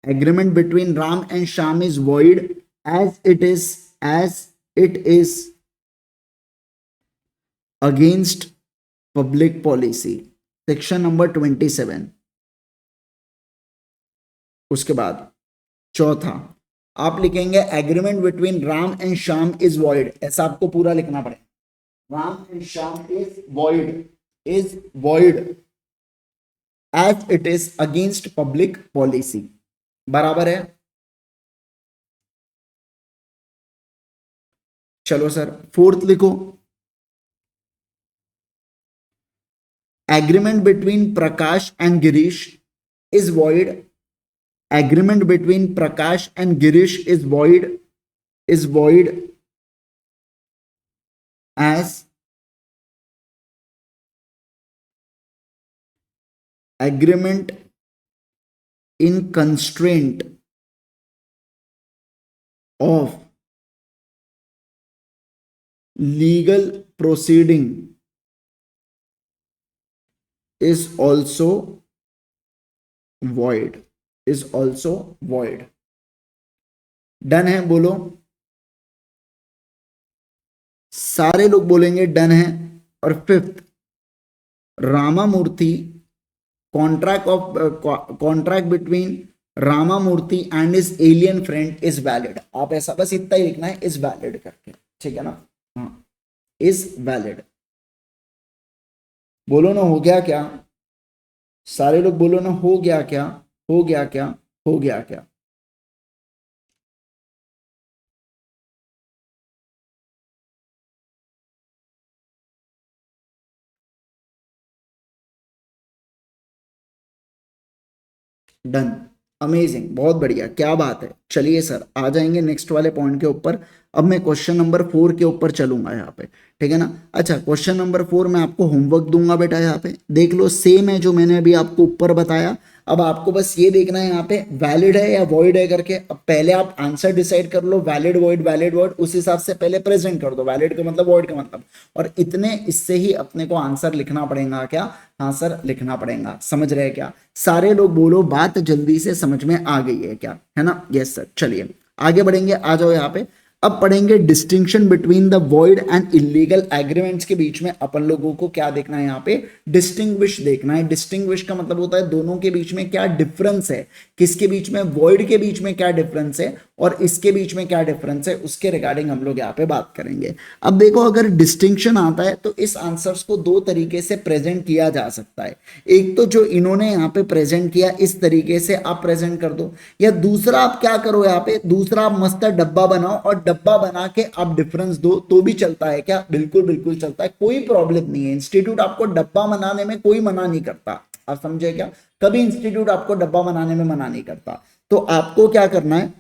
agreement between Ram and Shyam is void as it is against public policy, section number 27। उसके बाद चौथा आप लिखेंगे, agreement between Ram and Shyam is void, ऐसा आपको पूरा लिखना पड़ेगा, Ram and Shyam is void as it is against public policy, बराबर है। चलो सर फोर्थ लिखो, agreement between Prakash and Girish is void, agreement between Prakash and Girish is void as agreement in constraint of legal proceeding is also void, done है बोलो, सारे लोग बोलेंगे done है। और fifth, Ramamurthy, contract between Ramamurthy and his alien friend is valid, आप ऐसा बस इतना ही लिखना है, इज वैलिड करके, ठीक है ना, हाँ, इज वैलिड। बोलो ना हो गया क्या, सारे लोग बोलो ना, हो गया क्या, हो गया क्या, हो गया क्या। डन, अमेजिंग, बहुत बढ़िया, क्या बात है। चलिए सर आ जाएंगे नेक्स्ट वाले पॉइंट के ऊपर। अब मैं क्वेश्चन नंबर 4 के ऊपर चलूंगा यहाँ पे, ठीक है ना। अच्छा क्वेश्चन नंबर 4 मैं आपको होमवर्क दूंगा बेटा, यहाँ पे देख लो, सेम है जो मैंने अभी आपको ऊपर बताया। अब आपको बस ये देखना है यहाँ पे वैलिड है या वॉइड है करके। अब पहले आप आंसर डिसाइड कर लो, वैलिड वॉइड, उस हिसाब से पहले प्रेजेंट कर दो, वैलिड का मतलब वॉइड का मतलब, और इतने इससे ही अपने को आंसर लिखना पड़ेगा, क्या आंसर लिखना पड़ेगा, समझ रहे क्या। सारे लोग बोलो, बात जल्दी से समझ में आ गई है क्या, है ना। यस सर, चलिए आगे बढ़ेंगे, आ जाओ यहाँ पे। अब पढ़ेंगे distinction between the void and illegal agreements के बीच में अपन लोगों को क्या देखना है, यहाँ पे डिस्टिंग्विश देखना है। डिस्टिंग्विश का मतलब होता है दोनों के बीच में क्या डिफरेंस है, किसके बीच में, वॉइड के बीच में क्या डिफरेंस है और इसके बीच में क्या डिफरेंस है, उसके रिगार्डिंग हम लोग यहाँ पे बात करेंगे। अब देखो अगर डिस्टिंक्शन आता है तो इस आंसर्स को दो तरीके से प्रेजेंट किया जा सकता है। एक तो जो इन्होंने यहाँ पे प्रेजेंट किया इस तरीके से आप प्रेजेंट कर दो, या दूसरा आप क्या करो, यहाँ पे दूसरा आप मस्त डब्बा बनाओ और डब्बा बना के आप डिफरेंस दो तो भी चलता है। क्या? बिल्कुल बिल्कुल चलता है, कोई प्रॉब्लम नहीं है। इंस्टीट्यूट आपको डब्बा बनाने में कोई मना नहीं करता, आप समझे क्या? कभी इंस्टीट्यूट आपको डब्बा बनाने में मना नहीं करता। तो आपको क्या करना है,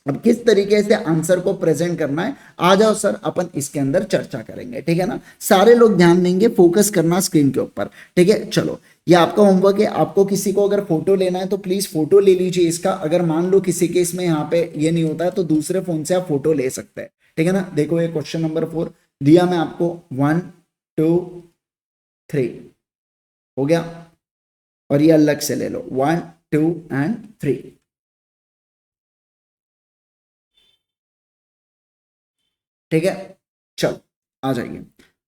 अब किस तरीके से आंसर को प्रेजेंट करना है, आ जाओ सर अपन इसके अंदर चर्चा करेंगे, ठीक है ना। सारे लोग ध्यान देंगे, फोकस करना स्क्रीन के ऊपर, ठीक है। चलो ये आपका होमवर्क है, आपको किसी को अगर फोटो लेना है तो प्लीज फोटो ले लीजिए इसका। अगर मान लो किसी के इसमें यहाँ पे ये नहीं होता है तो दूसरे फोन से आप फोटो ले सकते हैं, ठीक है ना। देखो ये क्वेश्चन नंबर 4 दिया मैं आपको, 1 2 3 हो गया, और ये अलग से ले लो 1 2 एंड 3, ठीक है। चलो आ जाइए,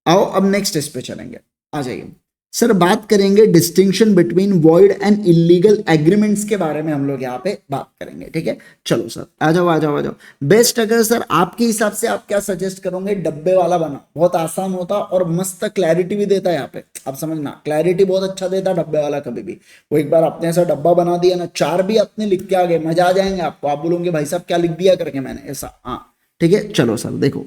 आओ अब नेक्स्ट इस पे चलेंगे, आ जाइए सर। बात करेंगे distinction between void and illegal agreements के बारे में हम लोग यहाँ पे बात करेंगे, ठीक है। चलो सर आ जाओ आ जाओ आ जाओ। बेस्ट अगर सर आपके हिसाब से आप क्या सजेस्ट करोगे, डब्बे वाला बना, बहुत आसान होता और मस्त क्लैरिटी भी देता है यहाँ पे, आप समझना क्लैरिटी बहुत अच्छा देता डब्बे वाला। कभी भी वो एक बार आपने ऐसा डब्बा बना दिया ना, 4 भी अपने लिख के आ गए, मजा आ जाएंगे आपको, आप बोलोगे भाई साहब क्या लिख दिया करके मैंने ऐसा। हाँ ठीक है, चलो सर देखो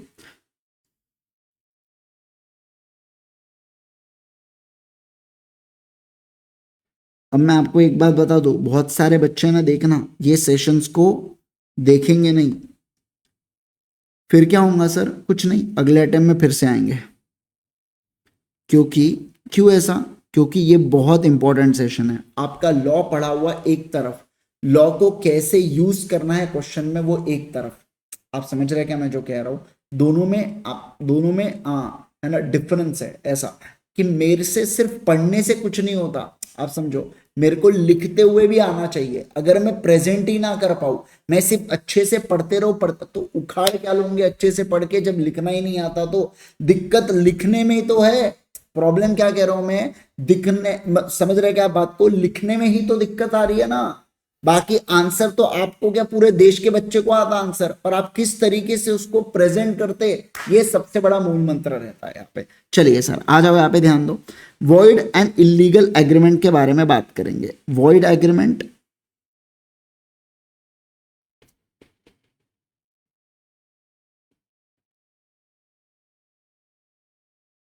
अब मैं आपको एक बात बता दूं, बहुत सारे बच्चे ना देखना ये सेशंस को देखेंगे नहीं, फिर क्या होगा सर, कुछ नहीं, अगले अटेम्प्ट में फिर से आएंगे। क्योंकि क्यों ऐसा, क्योंकि ये बहुत इंपॉर्टेंट सेशन है आपका। लॉ पढ़ा हुआ एक तरफ, लॉ को कैसे यूज करना है क्वेश्चन में वो एक तरफ, आप समझ रहे हैं क्या मैं जो कह रहा हूं। दोनों में आप दोनों में है ना डिफरेंस है, ऐसा कि मेरे से सिर्फ पढ़ने से कुछ नहीं होता, आप समझो, मेरे को लिखते हुए भी आना चाहिए। अगर मैं प्रेजेंट ही ना कर पाऊं, मैं सिर्फ अच्छे से पढ़ते रहो पढ़ता, तो उखाड़ क्या लूंगे अच्छे से पढ़ के, जब लिखना ही नहीं आता तो दिक्कत लिखने में ही तो है। प्रॉब्लम क्या कह रहा हूं मैं, दिखने समझ रहे क्या बात को, लिखने में ही तो दिक्कत आ रही है ना। बाकी आंसर तो आपको क्या पूरे देश के बच्चे को आता आंसर, पर आप किस तरीके से उसको प्रेजेंट करते, ये सबसे बड़ा मूल मंत्र रहता है यहाँ पे। चलिए सर आ जाओ यहाँ पे ध्यान दो, वॉइड एंड इलीगल एग्रीमेंट के बारे में बात करेंगे। वॉइड एग्रीमेंट,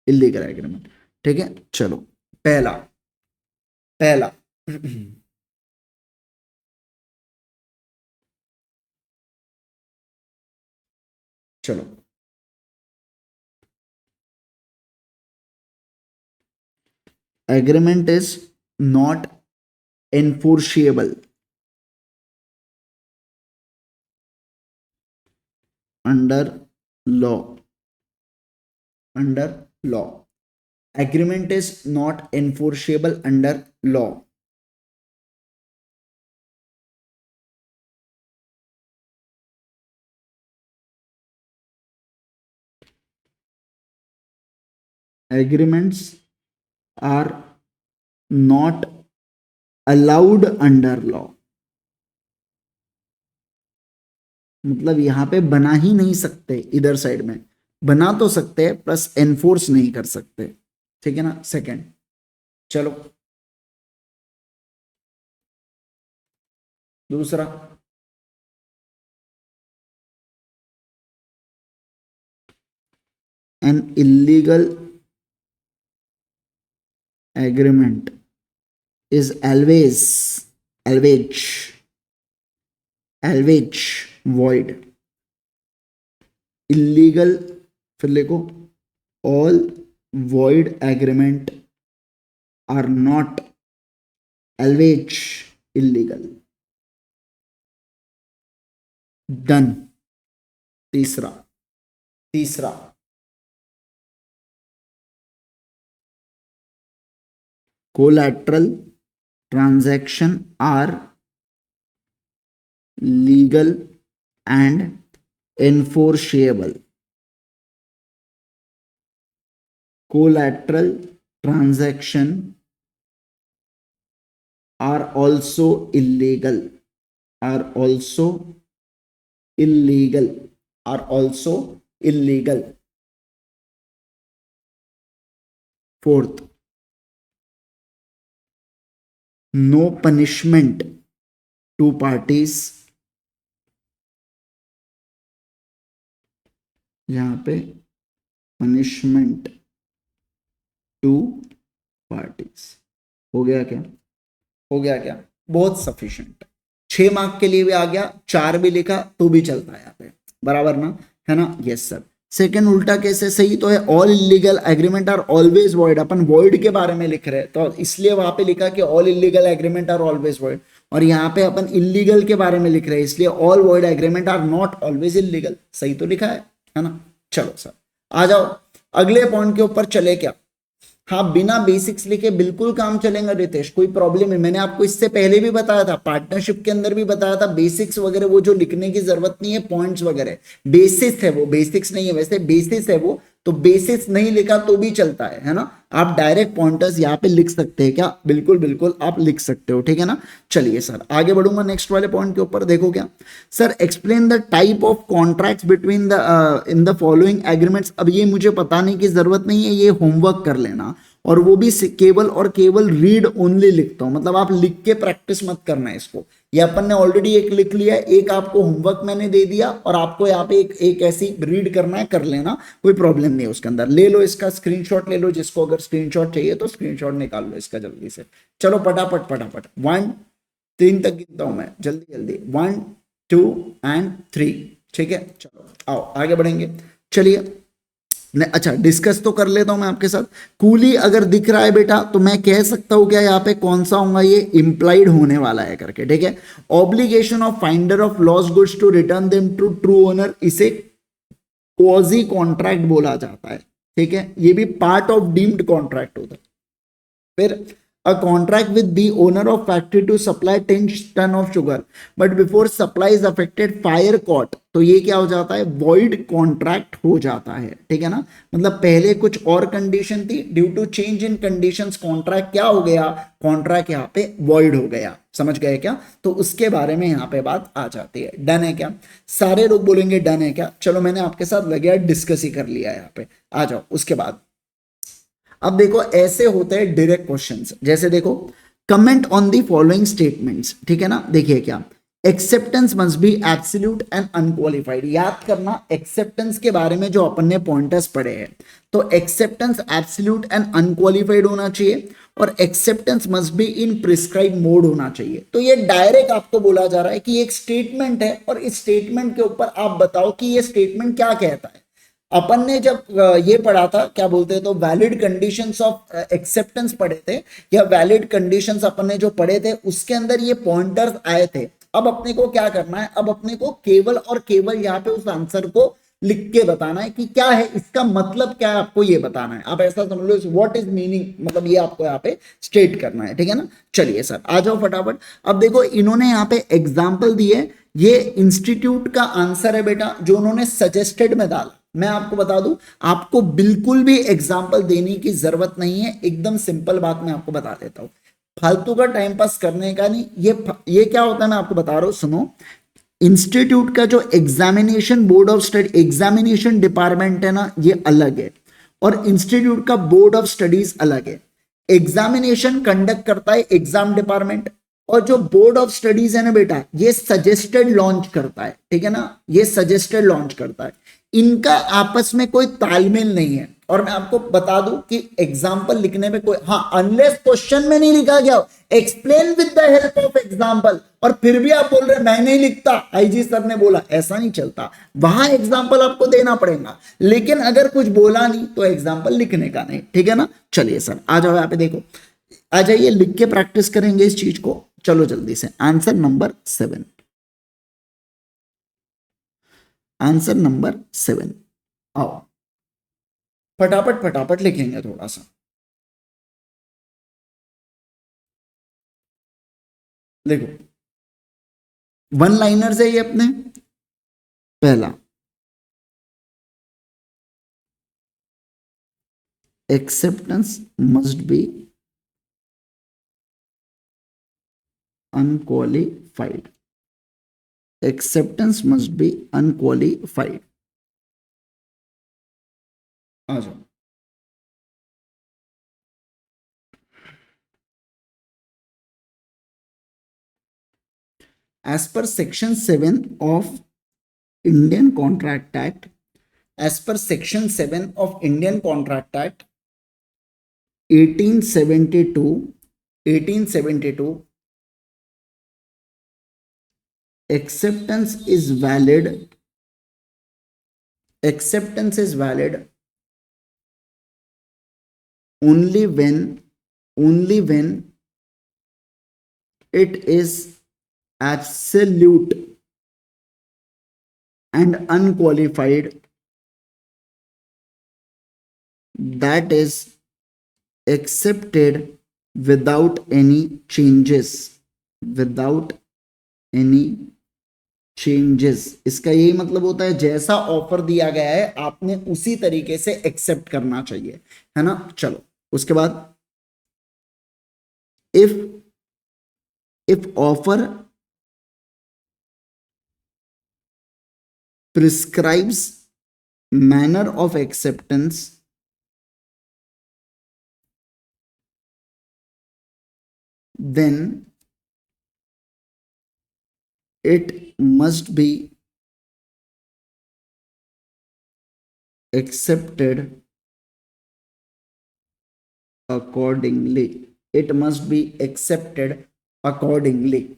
इलीगल एग्रीमेंट, ठीक है। चलो पहला पहला चलो agreement is not enforceable under law, under law, agreement is not enforceable under law, agreements are not allowed under law, मतलब यहां पे बना ही नहीं सकते, इधर साइड में बना तो सकते हैं प्लस एनफोर्स नहीं कर सकते, ठीक है ना। सेकंड, चलो दूसरा, an illegal agreement is always void, illegal, फिर लिखो all void agreement are not always illegal, done. तीसरा, तीसरा, collateral transaction are legal and enforceable, collateral transaction are also illegal, are also illegal, are also illegal. Fourth, no punishment to parties, यहां पे punishment to parties. हो गया क्या? हो गया क्या? बहुत सफिशिएंट। 6 मार्क के लिए भी आ गया, 4 भी लिखा तो भी चलता है यहाँ पे, बराबर ना, है ना? Yes sir. सेकंड उल्टा कैसे सही तो है, all illegal agreement are always void. अपन वॉइड के बारे में लिख रहे हैं तो इसलिए वहां पे लिखा कि all illegal agreement are always void, और यहाँ पे अपन इलीगल के बारे में लिख रहे हैं इसलिए all void agreement are not always illegal. सही तो लिखा है ना? चलो सर आ जाओ अगले पॉइंट के ऊपर चले क्या? हाँ, बिना बेसिक्स लिखे बिल्कुल काम चलेगा रितेश, कोई प्रॉब्लम है। मैंने आपको इससे पहले भी बताया था, पार्टनरशिप के अंदर भी बताया था, बेसिक्स वगैरह वो जो लिखने की जरूरत नहीं है, पॉइंट्स वगैरह बेसिस है वो, बेसिक्स नहीं है, वैसे बेसिस है वो, तो बेसिस नहीं लिखा तो भी चलता है ना? आप डायरेक्ट पॉइंटर्स यहाँ पे लिख सकते हैं क्या? बिल्कुल बिल्कुल आप लिख सकते हो, ठीक है ना? चलिए सर आगे बढ़ूंगा नेक्स्ट वाले पॉइंट के ऊपर। देखो क्या sir, explain the type of contracts between the in the following agreements. अब ये मुझे बताने की जरूरत नहीं है, ये होमवर्क कर लेना, और वो भी केवल और केवल रीड ओनली लिखता हूं, मतलब आप लिख के प्रैक्टिस मत करना है इसको। ये अपन ने ऑलरेडी एक लिख लिया है, एक आपको होमवर्क मैंने दे दिया, और आपको यहाँ पे एक ऐसी रीड करना है, कर लेना, कोई प्रॉब्लम नहीं है उसके अंदर। ले लो इसका स्क्रीनशॉट ले लो, जिसको अगर स्क्रीनशॉट चाहिए तो स्क्रीनशॉट निकाल लो इसका जल्दी से। चलो फटाफट फटाफट, 1 3 तक गिनता हूं मैं, जल्दी जल्दी, 1 2 एंड 3, ठीक है? चलो आओ आगे बढ़ेंगे। चलिए अच्छा डिस्कस तो कर लेता हूं मैं आपके साथ। कूली अगर दिख रहा है बेटा तो मैं कह सकता हूं क्या यहाँ पे कौन सा होगा, ये इंप्लाइड होने वाला है करके, ठीक है? Obligation of finder of lost goods to return them to true owner, इसे क्वाजी कॉन्ट्रैक्ट बोला जाता है, ठीक है? ये भी पार्ट ऑफ डीम्ड कॉन्ट्रैक्ट होता है। फिर a contract with the owner of factory to supply 10 ton of sugar but before supply is affected fire caught, तो ये क्या हो जाता है? void contract हो जाता है, ठीक है ना? मतलब पहले कुछ और कंडीशन थी, due to change in conditions contract क्या हो गया? कॉन्ट्रैक्ट यहाँ पे void हो गया। समझ गए क्या? तो उसके बारे में यहाँ पे बात आ जाती है। डन है क्या? सारे लोग बोलेंगे डन है क्या? चलो मैंने आपके साथ लगे डिस्कस ही कर लिया यहाँ पे। आ जाओ उसके बाद अब देखो ऐसे होते हैं डायरेक्ट क्वेश्चंस, जैसे देखो comment on the following statements, ठीक है ना? देखिए क्या, acceptance must be absolute and unqualified. याद करना एक्सेप्टेंस के बारे में जो अपन ने पॉइंटर्स पढ़े हैं, तो एक्सेप्टेंस एब्सोल्यूट एंड अनक्वालिफाइड होना चाहिए, और acceptance must be in prescribe mode होना चाहिए। तो ये डायरेक्ट आपको बोला जा रहा है कि एक स्टेटमेंट है, और इस स्टेटमेंट के ऊपर आप बताओ कि ये स्टेटमेंट क्या कहता है। अपन ने जब ये पढ़ा था क्या बोलते हैं, तो वैलिड कंडीशंस ऑफ एक्सेप्टेंस पढ़े थे, या वैलिड कंडीशंस अपन ने जो पढ़े थे उसके अंदर ये पॉइंटर्स आए थे। अब अपने को क्या करना है, अब अपने को केवल और केवल यहाँ पे उस आंसर को लिख के बताना है कि क्या है, इसका मतलब क्या है, आपको ये बताना है। आप ऐसा समझ लो व्हाट इज मीनिंग, मतलब ये आपको यहाँ पे स्टेट करना है, ठीक है ना? चलिए सर आ जाओ फटाफट। अब देखो इन्होंने यहाँ पे एग्जाम्पल दिए, ये इंस्टीट्यूट का आंसर है बेटा जो उन्होंने सजेस्टेड में डाला। मैं आपको बता दूं, आपको बिल्कुल भी एग्जाम्पल देने की जरूरत नहीं है, एकदम सिंपल बात मैं आपको बता देता हूं, फालतू का टाइम पास करने का नहीं। ये क्या होता है मैं आपको बता रहा हूं, सुनो। इंस्टीट्यूट का जो examination board of study examination department है ना, ये अलग है, और इंस्टीट्यूट का बोर्ड ऑफ स्टडीज अलग है। एग्जामिनेशन कंडक्ट करता है एग्जाम डिपार्टमेंट, और जो बोर्ड ऑफ स्टडीज है ना बेटा, ये सजेस्टेड लॉन्च करता है, ठीक है ना? ये सजेस्टेड लॉन्च करता है, इनका आपस में कोई तालमेल नहीं है। और मैं आपको बता दूं कि एग्जाम्पल लिखने में कोई, हाँ अनलेस क्वेश्चन में नहीं लिखा गया explain with the help of example, और फिर भी आप बोल रहे मैं नहीं लिखता, आईजी सर ने बोला, ऐसा नहीं चलता। वहां एग्जाम्पल आपको देना पड़ेगा, लेकिन अगर कुछ बोला नहीं तो एग्जाम्पल लिखने का नहीं, ठीक है ना? चलिए सर आ जाओ यहाँ पे, देखो आ जाइए, लिख के प्रैक्टिस करेंगे इस चीज को। चलो जल्दी से आंसर नंबर 7, आंसर नंबर 7 आओ फटाफट फटाफट लिखेंगे थोड़ा सा। देखो वन लाइनर्स है ये अपने, पहला acceptance must be unqualified. Acceptance must be unqualified. आ जाओ. As per section 7 of Indian Contract Act, as per section 7 of Indian Contract Act 1872, acceptance is valid. Acceptance is valid only when it is absolute and unqualified, that is accepted without any changes. Without any changes. इसका यही मतलब होता है जैसा offer दिया गया है आपने उसी तरीके से एक्सेप्ट करना चाहिए, है ना. चलो उसके बाद if offer prescribes manner of acceptance, then it must be accepted accordingly. It must be accepted accordingly.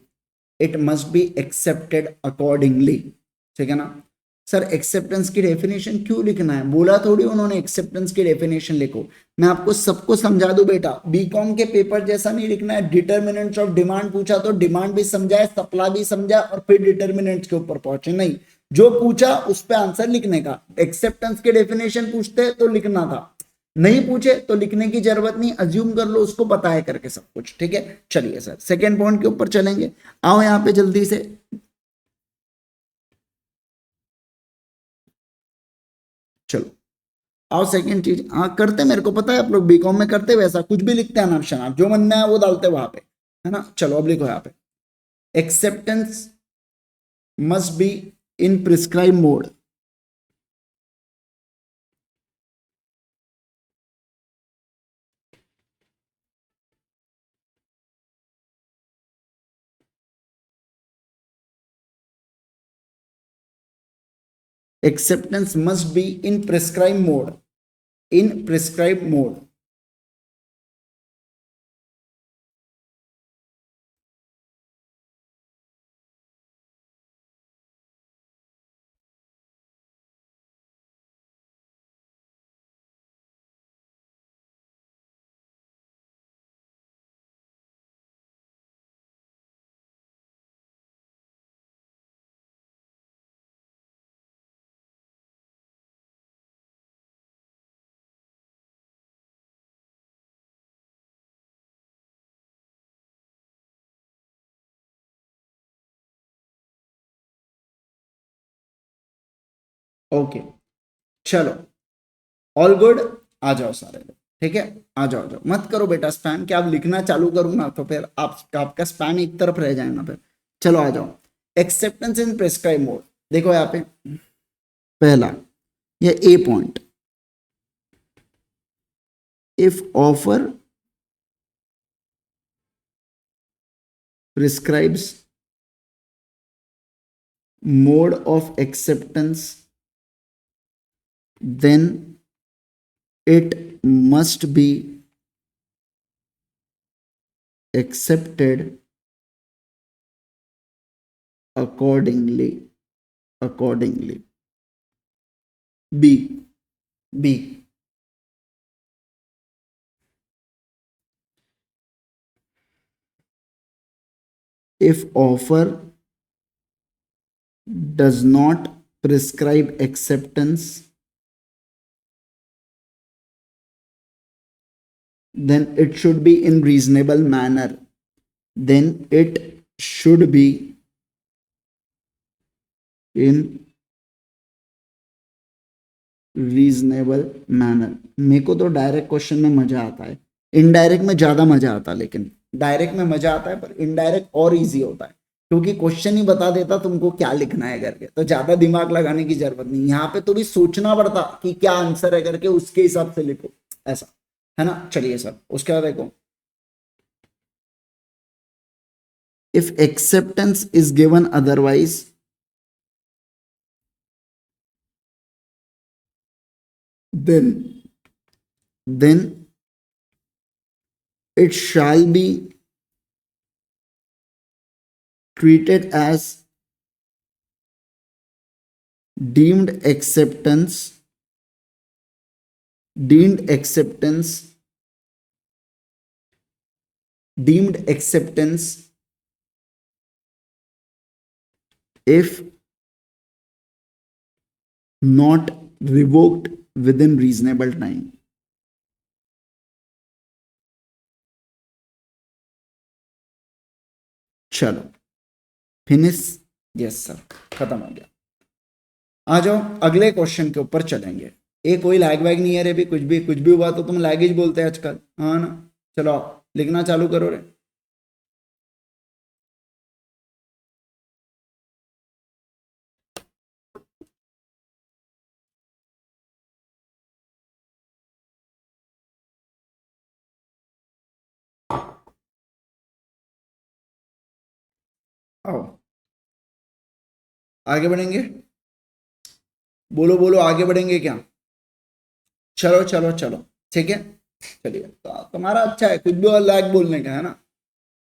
It must be accepted accordingly. ठीक है ना सर. एक्सेप्टेंस की डेफिनेशन क्यों लिखना है, बोला थोड़ी उन्होंने एक्सेप्टेंस की डेफिनेशन लिखो. मैं आपको सबको समझा दूं बेटा, बीकॉम के पेपर जैसा नहीं लिखना है. डिटर्मिनेंट्स ऑफ डिमांड पूछा तो डिमांड भी समझाए, सप्लाई भी समझा और फिर डिटर्मिनेंट्स के ऊपर पहुंचे. नहीं, जो पूछा उस पर आंसर लिखने का. एक्सेप्टेंस की डेफिनेशन पूछते तो लिखना था, नहीं पूछे तो लिखने की जरूरत नहीं, अज्यूम कर लो उसको बताया करके सब कुछ. ठीक है. चलिए सर सेकेंड पॉइंट के ऊपर चलेंगे. आओ यहाँ पे जल्दी से. चलो आओ सेकंड चीज. हाँ करते, मेरे को पता है आप लोग बीकॉम में करते वैसा कुछ भी लिखते हैं नाम शनाब, जो मन में है वो डालते वहां पे, है ना. चलो अब लिखो यहाँ पे, acceptance must be in prescribe mode. Acceptance must be in prescribed mode. In prescribed mode. Okay चलो ऑल गुड. आ जाओ सारे लोग. ठीक है आ जाओ, जाओ मत करो बेटा स्पैम. क्या आप लिखना चालू करूँ ना तो फिर आपका स्पैम एक तरफ रह जाए ना फिर. चलो आ जाओ. Acceptance in prescribe mode. देखो यहाँ पे पहला ये a point, if offer prescribes mode of acceptance, then it must be accepted accordingly. B if offer does not prescribe acceptance, then it should be in reasonable manner. Then it should be in reasonable manner. मेरे को तो direct question में मजा आता है, indirect में ज्यादा मजा आता है, लेकिन डायरेक्ट में मजा आता है पर इनडायरेक्ट और इजी होता है, क्योंकि क्वेश्चन ही बता देता तुमको क्या लिखना है करके, तो ज्यादा दिमाग लगाने की जरूरत नहीं। यहाँ पे तो भी सोचना पड़ता कि क्या आंसर है करके, उसके हिसाब से लिखो, ऐसा है ना। चलिए सर, उसके बाद देखो, if acceptance is given otherwise, then it shall be treated as deemed acceptance, deemed acceptance, deemed acceptance if not revoked within reasonable time. चलो फिनिश, यस सर, खत्म हो गया। आ जाओ अगले क्वेश्चन के ऊपर चलेंगे। ये कोई लैग वैग नहीं है रे भी, कुछ भी हुआ तो तुम लैगेज बोलते हैं आजकल, हाँ ना। चलो लिखना चालू करो रे। आओ आगे बढ़ेंगे, बोलो बोलो, आगे बढ़ेंगे क्या? चलो चलो चलो, ठीक है। चलिए तो तुम्हारा अच्छा है, कुछ भी और लैग बोलने का है ना।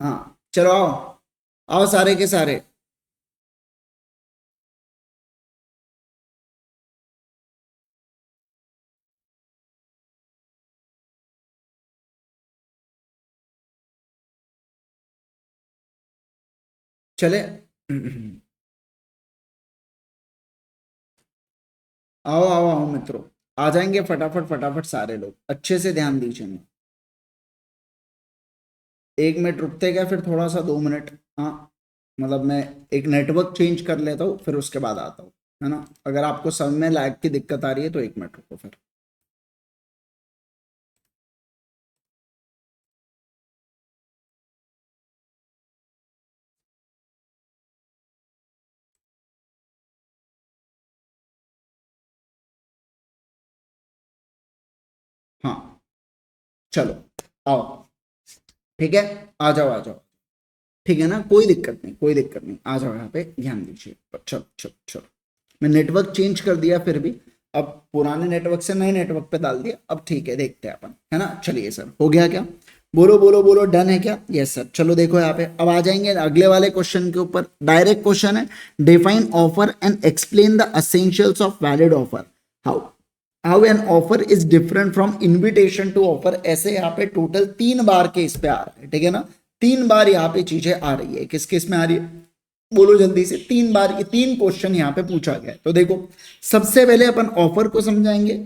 हाँ चलो आओ, आओ सारे के सारे। चले आओ आओ आओ मित्रों, आ जाएंगे फटाफट फटाफट सारे लोग, अच्छे से ध्यान दीजिए। 1 मिनट रुकते क्या, फिर थोड़ा सा 2 मिनट। हाँ मतलब मैं एक नेटवर्क चेंज कर लेता हूँ, फिर उसके बाद आता हूँ, है ना। अगर आपको सब में लैग की दिक्कत आ रही है तो 1 मिनट रुको फिर। हाँ चलो आओ, ठीक है, आ जाओ आ जाओ, ठीक है ना, कोई दिक्कत नहीं कोई दिक्कत नहीं, आ जाओ यहाँ पे ध्यान दीजिए। चलो चलो चलो, मैं नेटवर्क चेंज कर दिया फिर भी, अब पुराने नेटवर्क से नए नेटवर्क पे डाल दिया, अब ठीक है, देखते हैं अपन, है ना। चलिए सर, हो गया क्या? बोलो बोलो बोलो, डन है क्या? Yes sir. चलो देखो यहाँ पे, अब आ जाएंगे अगले वाले क्वेश्चन के ऊपर। डायरेक्ट क्वेश्चन है, define offer and explain the essentials of valid offer. How how an offer is different from invitation to offer. ऐसे यहाँ पे टोटल 3 बार के इस पे आ रहा है, ठीक है ना। 3 बार यहाँ पे चीजें आ रही है, किस किस में आ रही है, बोलो जल्दी से। 3 बार ये 3 क्वेश्चन यहाँ पे पूछा गया है। तो देखो, सबसे पहले अपन ऑफर को समझाएंगे,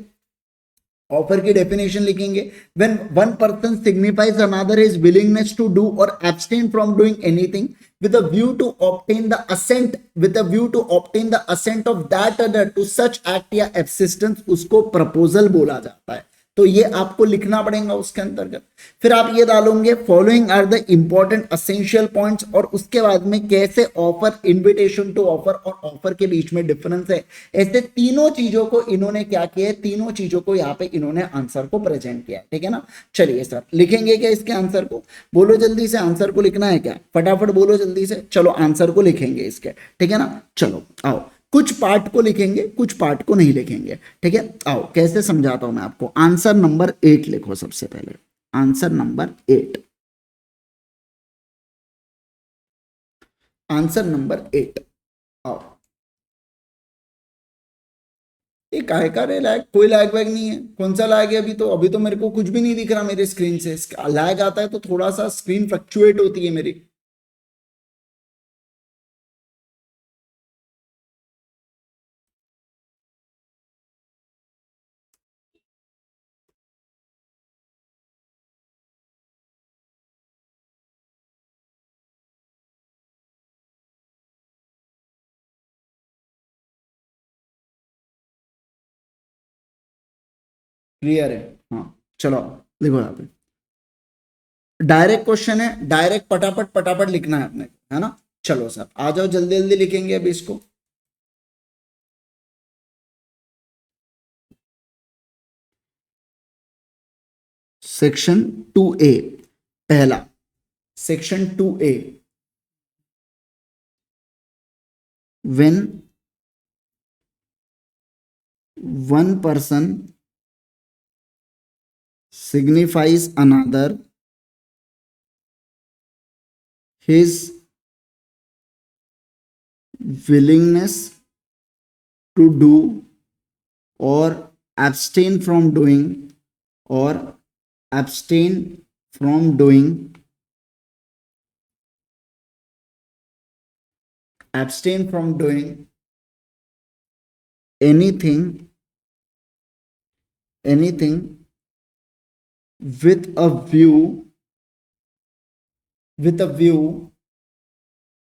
ऑफर की डेफिनेशन लिखेंगे। When one person signifies another his willingness to do और abstain from doing anything with a view to obtain the assent, with a view to obtain the assent of that other to such act या absistence, उसको proposal बोला जाता है। तो ये आपको लिखना पड़ेगा उसके अंतर्गत। फिर आप ये डालोगे, following are the important essential points, और उसके बाद में कैसे ऑफर, इन्विटेशन टू ऑफर और ऑफर के बीच में डिफरेंस है। ऐसे तीनों चीजों को इन्होंने क्या किया है, तीनों चीजों को यहाँ पे इन्होंने आंसर को प्रेजेंट किया है, ठीक है ना। चलिए सर, लिखेंगे क्या इसके आंसर को? बोलो जल्दी से, आंसर को लिखना है क्या? फटाफट बोलो जल्दी से। चलो आंसर को लिखेंगे इसके, ठीक है ना। चलो आओ, कुछ पार्ट को लिखेंगे, कुछ पार्ट को नहीं लिखेंगे, ठीक है। आओ कैसे समझाता हूं मैं आपको। आंसर नंबर 8 लिखो सबसे पहले, आंसर नंबर 8, आंसर नंबर 8। आओ, ये काहे का रे लैग? कोई लैग वैग नहीं है, कौन सा लैग है? अभी तो मेरे को कुछ भी नहीं दिख रहा मेरे स्क्रीन से। लैग आता है तो थोड़ा सा स्क्रीन फ्लक्चुएट होती है मेरी। क्लियर है? हाँ चलो देखो यहाँ पे डायरेक्ट क्वेश्चन है, डायरेक्ट पटापट पटापट लिखना है अपने को, है ना। चलो सर आ जाओ, जल्दी जल्दी लिखेंगे अभी इसको। सेक्शन 2A, पहला section 2A, when one person signifies another his willingness to do or abstain from doing or abstain from doing abstain from doing anything with a view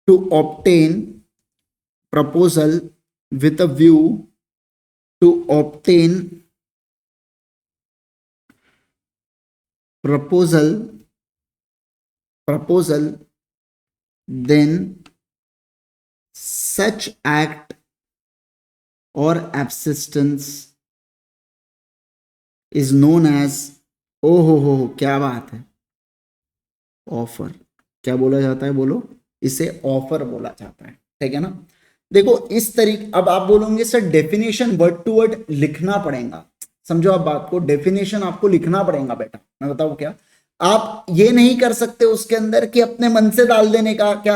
to obtain proposal with a view to obtain proposal, then such act or absistence is known as, ओ हो क्या बात है, offer. क्या बोला जाता है, बोलो? इसे ऑफर बोला जाता है, ठीक है ना। देखो इस तरीके, अब आप बोलोगे sir definition word to word लिखना पड़ेगा, समझो आप बात को, डेफिनेशन आपको लिखना पड़ेगा बेटा। मैं बताऊं क्या, आप ये नहीं कर सकते उसके अंदर कि अपने मन से डाल देने का क्या।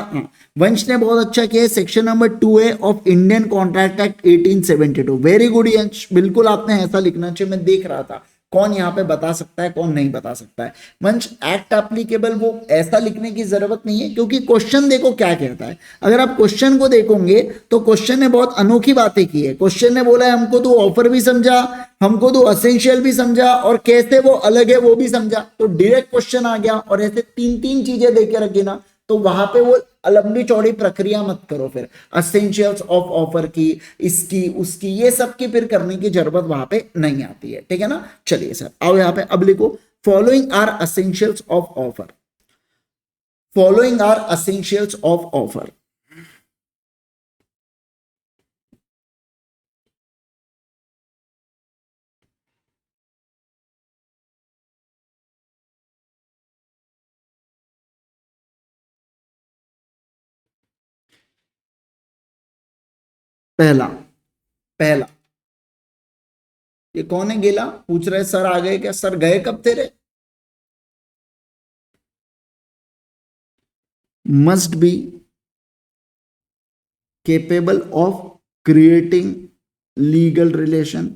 वंश ने बहुत अच्छा किया, section number 2A of Indian contract act 1872, very good Yansh, बिल्कुल आपने ऐसा लिखना चाहिए। मैं देख रहा था कौन यहाँ पे बता सकता है कौन नहीं बता सकता है। वंश एक्ट एप्लीकेबल, वो ऐसा लिखने की जरूरत नहीं है, क्योंकि क्वेश्चन देखो क्या कहता है। अगर आप क्वेश्चन को देखोगे तो क्वेश्चन ने बहुत अनोखी बातें की है। क्वेश्चन ने बोला है हमको तो ऑफर भी समझा, हमको तो असेंशियल भी समझा, और कैसे वो अलग है वो भी समझा। तो डायरेक्ट क्वेश्चन आ गया और ऐसे तीन तीन चीजें देके रखी ना, तो वहां पे वो लंबी चौड़ी प्रक्रिया मत करो। फिर असेंशियल्स ऑफ ऑफर की, इसकी उसकी, ये सब की फिर करने की जरूरत वहां पे नहीं आती है, ठीक है ना। चलिए सर आओ यहाँ पे, अब लिखो following are essentials of offer, following are essentials of offer. पहला, पहला, ये कौन है गेला, पूछ रहे सर आ गए क्या, सर गए कब तेरे। Must be capable of creating legal relation,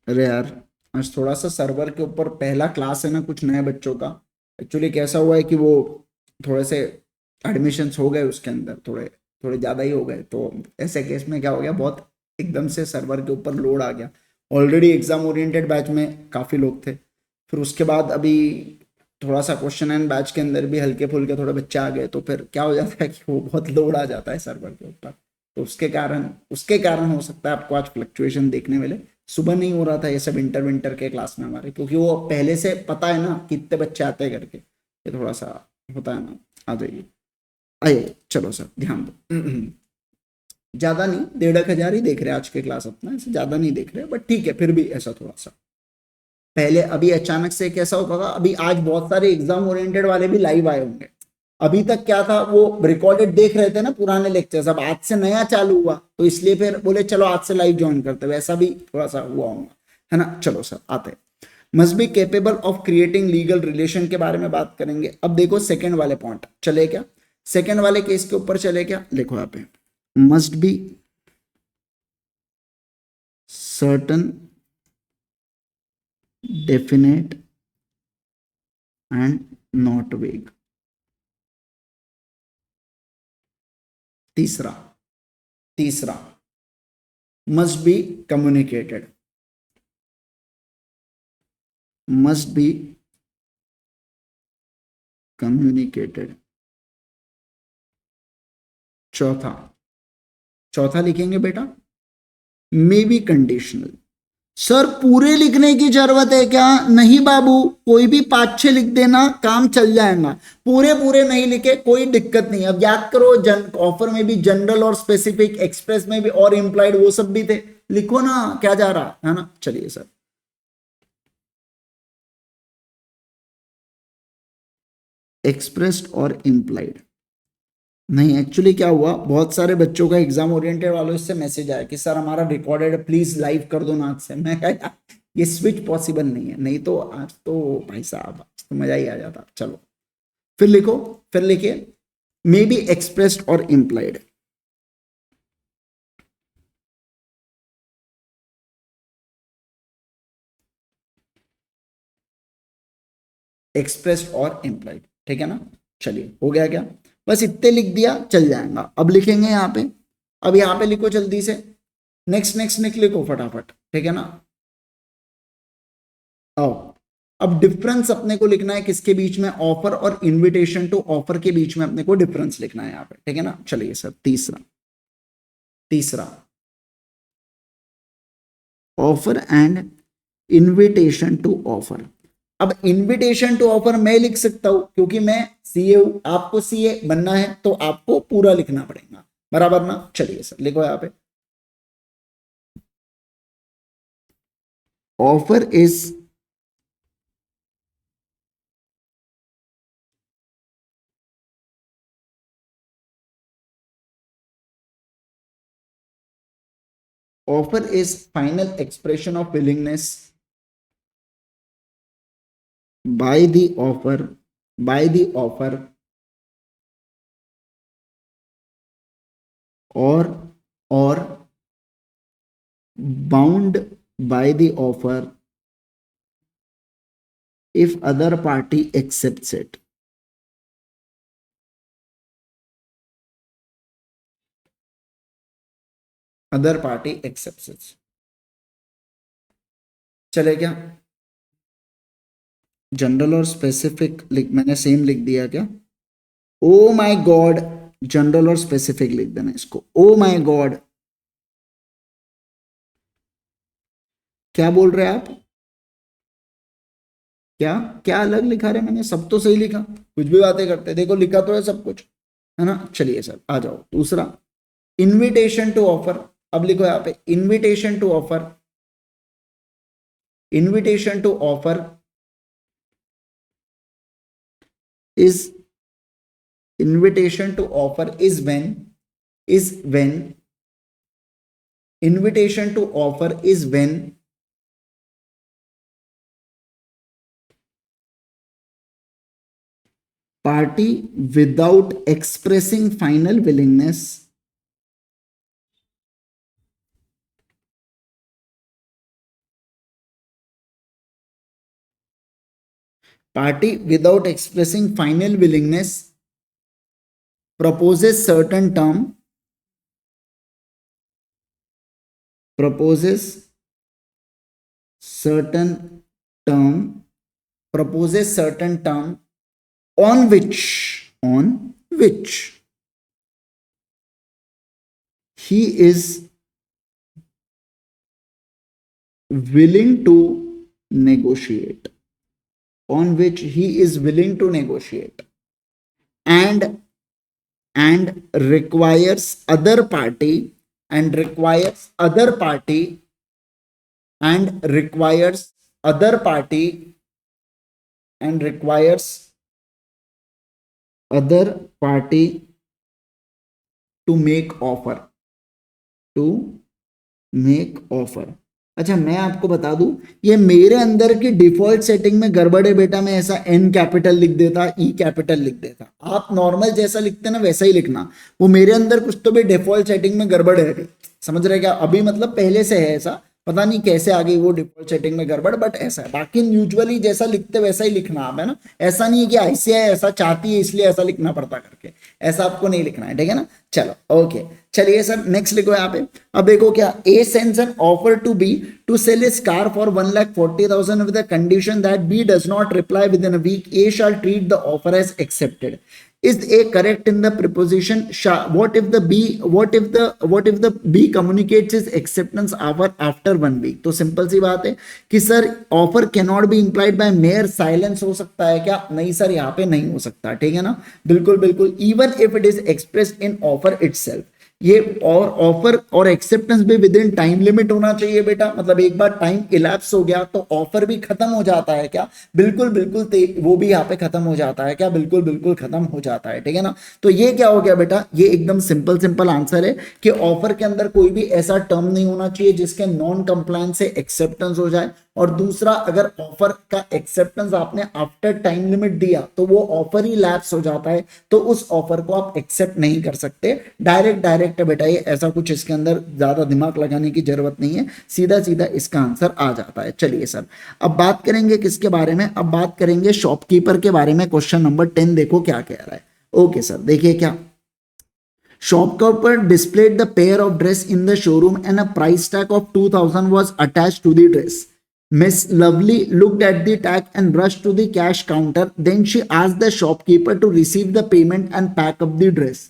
अरे यार आज थोड़ा सा सर्वर के ऊपर पहला क्लास है ना कुछ नए बच्चों का। एक्चुअली कैसा हुआ है कि वो थोड़े से एडमिशन्स हो गए उसके अंदर, थोड़े थोड़े ज़्यादा ही हो गए, तो ऐसे केस में क्या हो गया, बहुत एकदम से सर्वर के ऊपर लोड आ गया। ऑलरेडी एग्जाम ओरिएंटेड बैच में काफ़ी लोग थे, फिर उसके बाद अभी थोड़ा सा क्वेश्चन एंड बैच के अंदर भी हल्के फुल्के थोड़े बच्चे आ गए, तो फिर क्या हो जाता है कि वो बहुत लोड आ जाता है सर्वर के ऊपर। तो उसके कारण हो सकता है आपको आज फ्लक्चुएशन देखने मिले। सुबह नहीं हो रहा था ये सब इंटर विंटर के क्लास में हमारे, क्योंकि वो पहले से पता है ना कितने बच्चे आते हैं करके, ये थोड़ा सा होता है ना। आ जाइए, आइए चलो सर ध्यान दो। ज्यादा नहीं, 1,500 ही देख रहे हैं आज के क्लास अपना, ऐसे ज्यादा नहीं देख रहे, बट ठीक है फिर भी ऐसा थोड़ा सा। पहले अभी अचानक से कैसा होता था, अभी आज बहुत सारे एग्जाम ओरिएंटेड वाले भी लाइव आए होंगे। अभी तक क्या था, वो रिकॉर्डेड देख रहे थे ना पुराने लेक्चर्स, अब आज से नया चालू हुआ तो इसलिए फिर बोले चलो आज से लाइव ज्वाइन करते, वैसा भी थोड़ा सा हुआ होगा, है ना। चलो सर आते हैं, must be capable of creating legal relation के बारे में बात करेंगे। अब देखो सेकंड वाले पॉइंट चले क्या, सेकंड वाले केस के ऊपर चले क्या, लिखो यहाँ पे must be certain definite and not वेग। तीसरा, तीसरा must be communicated, must be communicated चौथा, चौथा लिखेंगे बेटा मे बी कंडीशनल। सर पूरे लिखने की जरूरत है क्या? नहीं बाबू, कोई भी 5-6 लिख देना, काम चल जाएगा। पूरे पूरे नहीं लिखे कोई दिक्कत नहीं। अब याद करो, ऑफर में भी जनरल और स्पेसिफिक, एक्सप्रेस में भी और इम्प्लाइड, वो सब भी थे। लिखो ना, क्या जा रहा है ना। चलिए सर, एक्सप्रेस्ड और इम्प्लाइड नहीं। एक्चुअली क्या हुआ, बहुत सारे बच्चों का एग्जाम ओरिएंटेड वालों से मैसेज आया कि सर हमारा रिकॉर्डेड प्लीज लाइव कर दो नाक से। मैं कहा ये स्विच पॉसिबल नहीं है, नहीं तो आज तो भाई साहब आज तो मजा ही आ जाता। चलो फिर लिखो, फिर लिखिए मे बी एक्सप्रेस्ड और इम्प्लाइड। एक्सप्रेस्ड और इम्प्लाइड, ठीक है ना। चलिए हो गया क्या, बस इतने लिख दिया चल जाएगा। अब लिखेंगे यहाँ पे, अब यहाँ पे लिखो जल्दी से, नेक्स्ट नेक्स्ट नेक्स्ट लिखो फटाफट, ठीक है ना। आओ, अब डिफरेंस अपने को लिखना है किसके बीच में, ऑफर और इनविटेशन टू ऑफर के बीच में अपने को डिफरेंस लिखना है यहाँ पे, ठीक है ना। चलिए सर तीसरा, तीसरा offer and invitation to offer. अब इनविटेशन टू ऑफर मैं लिख सकता हूं क्योंकि मैं सीए हूं, आपको सीए बनना है तो आपको पूरा लिखना पड़ेगा, बराबर ना। चलिए सर लिखो यहां पे, offer is final expression of willingness by the offer, by the offer or bound by the offer if other party accepts it. Other party accepts it. चले क्या, जनरल और स्पेसिफिक मैंने सेम लिख दिया क्या? ओ माय गॉड, जनरल और specific लिख देना इसको। ओ माय गॉड, क्या बोल रहे हैं आप? क्या क्या अलग लिखा रहे? मैंने सब तो सही लिखा, कुछ भी बातें करते, देखो लिखा तो है सब कुछ, है ना। चलिए सर आ जाओ, दूसरा इनविटेशन टू ऑफर। अब लिखो यहाँ पे invitation to offer, invitation to offer is invitation to offer is when invitation to offer is when party without expressing final willingness proposes certain term on which he is willing to negotiate, and requires other party and requires other party and requires other party and requires other party to make offer अच्छा मैं आपको बता दूं, ये मेरे अंदर की default setting में गड़बड़ है बेटा। मैं ऐसा एन कैपिटल लिख देता, ई कैपिटल लिख देता। आप नॉर्मल जैसा लिखते ना वैसा ही लिखना। वो मेरे अंदर कुछ तो भी डिफॉल्ट सेटिंग में गड़बड़ है, समझ रहे क्या? अभी मतलब पहले से है ऐसा, पता नहीं कैसे आ गई वो डिफॉल्ट सेटिंग में गड़बड़, बट ऐसा है। बाकी यूजुअली जैसा लिखते वैसा ही लिखना आप, है ना। ऐसा नहीं है कि आईसीआई ऐसा चाहती है इसलिए ऐसा लिखना पड़ता करके, ऐसा आपको नहीं लिखना है, ठीक है ना। चलो ओके, चलिए सर नेक्स्ट लिखो यहाँ पे। अब देखो क्या, A sends an offer to B to sell his car for 1,40,000 with the condition that B does not reply within a week, A shall treat the offer as accepted. Is A correct in the preposition? What if the B communicates his acceptance offer after 1 week? तो simple सी बात है कि sir offer cannot be implied by mere silence हो सकता है क्या? नहीं sir, यहाँ पे नहीं हो सकता, ठीक है ना, बिल्कुल बिल्कुल। Even if it is expressed in offer itself, ये और ऑफर और एक्सेप्टेंस भी विद इन टाइम लिमिट होना चाहिए बेटा, मतलब एक बार टाइम इलैप्स हो गया तो ऑफर भी खत्म हो जाता है क्या? बिल्कुल बिल्कुल, वो भी यहाँ पे खत्म हो जाता है क्या? बिल्कुल बिल्कुल खत्म हो जाता है, ठीक है ना। तो ये क्या हो गया बेटा, ये एकदम सिंपल आंसर है कि ऑफर के अंदर कोई भी ऐसा टर्म नहीं होना चाहिए जिसके नॉन कंप्लायंस से एक्सेप्टेंस हो जाए, और दूसरा अगर ऑफर का एक्सेप्टेंस आपने आफ्टर टाइम लिमिट दिया तो वो ऑफर ही लैप्स हो जाता है, तो उस ऑफर को आप एक्सेप्ट नहीं कर सकते। डायरेक्ट बेटा, ये ऐसा कुछ इसके अंदर ज्यादा दिमाग लगाने की जरूरत नहीं है, सीधा सीधा इसका आंसर आ जाता है। चलिए सर, अब बात करेंगे किसके बारे में, अब बात करेंगे शॉपकीपर के बारे में। क्वेश्चन नंबर 10 देखो क्या कह रहा है। ओके सर, देखिए क्या, shopkeeper displayed the pair of dress in the showroom and a price tag of 2000 was attached to the dress. Miss Lovely looked at the tag and rushed to the cash counter. Then she asked the shopkeeper to receive the payment and pack up the dress.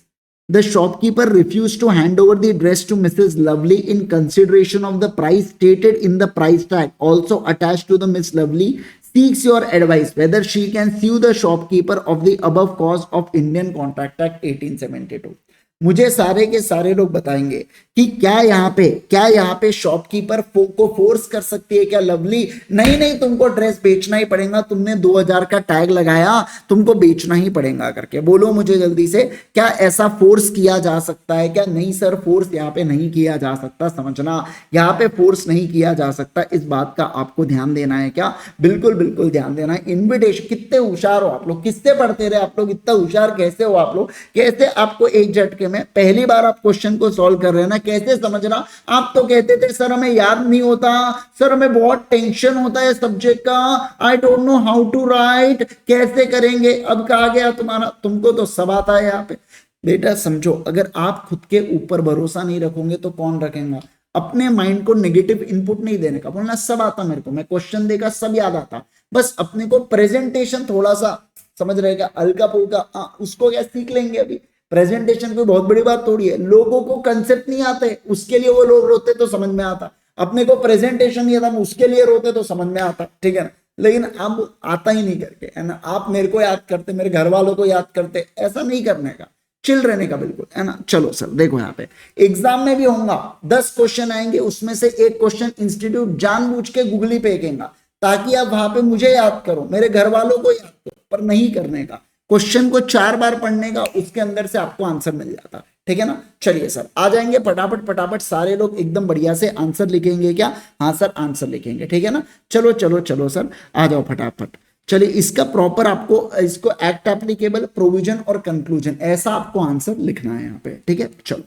The shopkeeper refused to hand over the dress to Mrs. Lovely in consideration of the price stated in the price tag also attached to the Miss Lovely seeks your advice whether she can sue the shopkeeper of the above cause of Indian Contract Act 1872. मुझे सारे के सारे लोग बताएंगे कि क्या यहाँ पे शॉपकीपर को फोर्स कर सकती है क्या लवली? नहीं, तुमको ड्रेस बेचना ही पड़ेगा, तुमने 2000 का टैग लगाया, तुमको बेचना ही पड़ेगा करके। बोलो मुझे जल्दी से, क्या ऐसा फोर्स किया जा सकता है क्या? नहीं सर, फोर्स यहाँ पे नहीं किया जा सकता, समझना, यहाँ पे फोर्स नहीं किया जा सकता, इस बात का आपको ध्यान देना है क्या? बिल्कुल बिल्कुल ध्यान देना है। इन्विटेशन, कितने होशियार हो आप लोग, किससे पढ़ते रहे आप लोग, इतना होशियार कैसे हो आप लोग? कैसे आपको एक झटके में पहली बार आप क्वेश्चन को सॉल्व कर रहे हैं ना, कैसे समझना? आप तो कहते थे सर हमें याद नहीं होता, सर हमें बहुत टेंशन होता है सब्जेक्ट का, I don't know how to write, कैसे करेंगे? अब कहा गया तुम्हारा, तुमको तो सब आता है यहाँ पे। बेटा समझो, अगर आप खुद के ऊपर भरोसा नहीं रखोगे तो कौन रखेगा? अपने माइंड को नेगेटिव इनपुट नहीं देने का, बोलना सब आता मेरे को, मैं क्वेश्चन देखा सब याद आता, बस अपने को प्रेजेंटेशन थोड़ा सा समझ रहेगा, हल्का फुल्का, उसको क्या सीख लेंगे अभी। प्रेजेंटेशन कोई बहुत बड़ी बात थोड़ी है, लोगों को कंसेप्ट नहीं आते उसके लिए वो लोग रोते तो समझ में आता, अपने को प्रेजेंटेशन नहीं आता उसके लिए रोते तो समझ में आता, ठीक है ना। लेकिन अब आता ही नहीं करके, है ना, आप मेरे को याद करते, मेरे घर वालों को याद करते, ऐसा नहीं करने का, चिल रहने का बिल्कुल, है ना। चलो सर देखो, यहाँ पे एग्जाम में भी होगा 10 क्वेश्चन आएंगे, उसमें से एक क्वेश्चन इंस्टीट्यूट जानबूझ के गूगली पे फेंकेगा ताकि आप वहां पे मुझे याद करो, मेरे घर वालों को याद करो, पर नहीं करने का। क्वेश्चन को 4 बार पढ़ने का, उसके अंदर से आपको आंसर मिल जाता, ठीक है ना। चलिए सर, आ जाएंगे फटाफट सारे लोग एकदम बढ़िया से आंसर लिखेंगे क्या? हाँ सर, आंसर लिखेंगे, ठीक है ना। चलो सर, आ जाओ फटाफट। चलिए, इसका प्रॉपर आपको इसको एक्ट एप्लीकेबल, प्रोविजन और कंक्लूजन, ऐसा आपको आंसर लिखना है यहाँ पे, ठीक है। चलो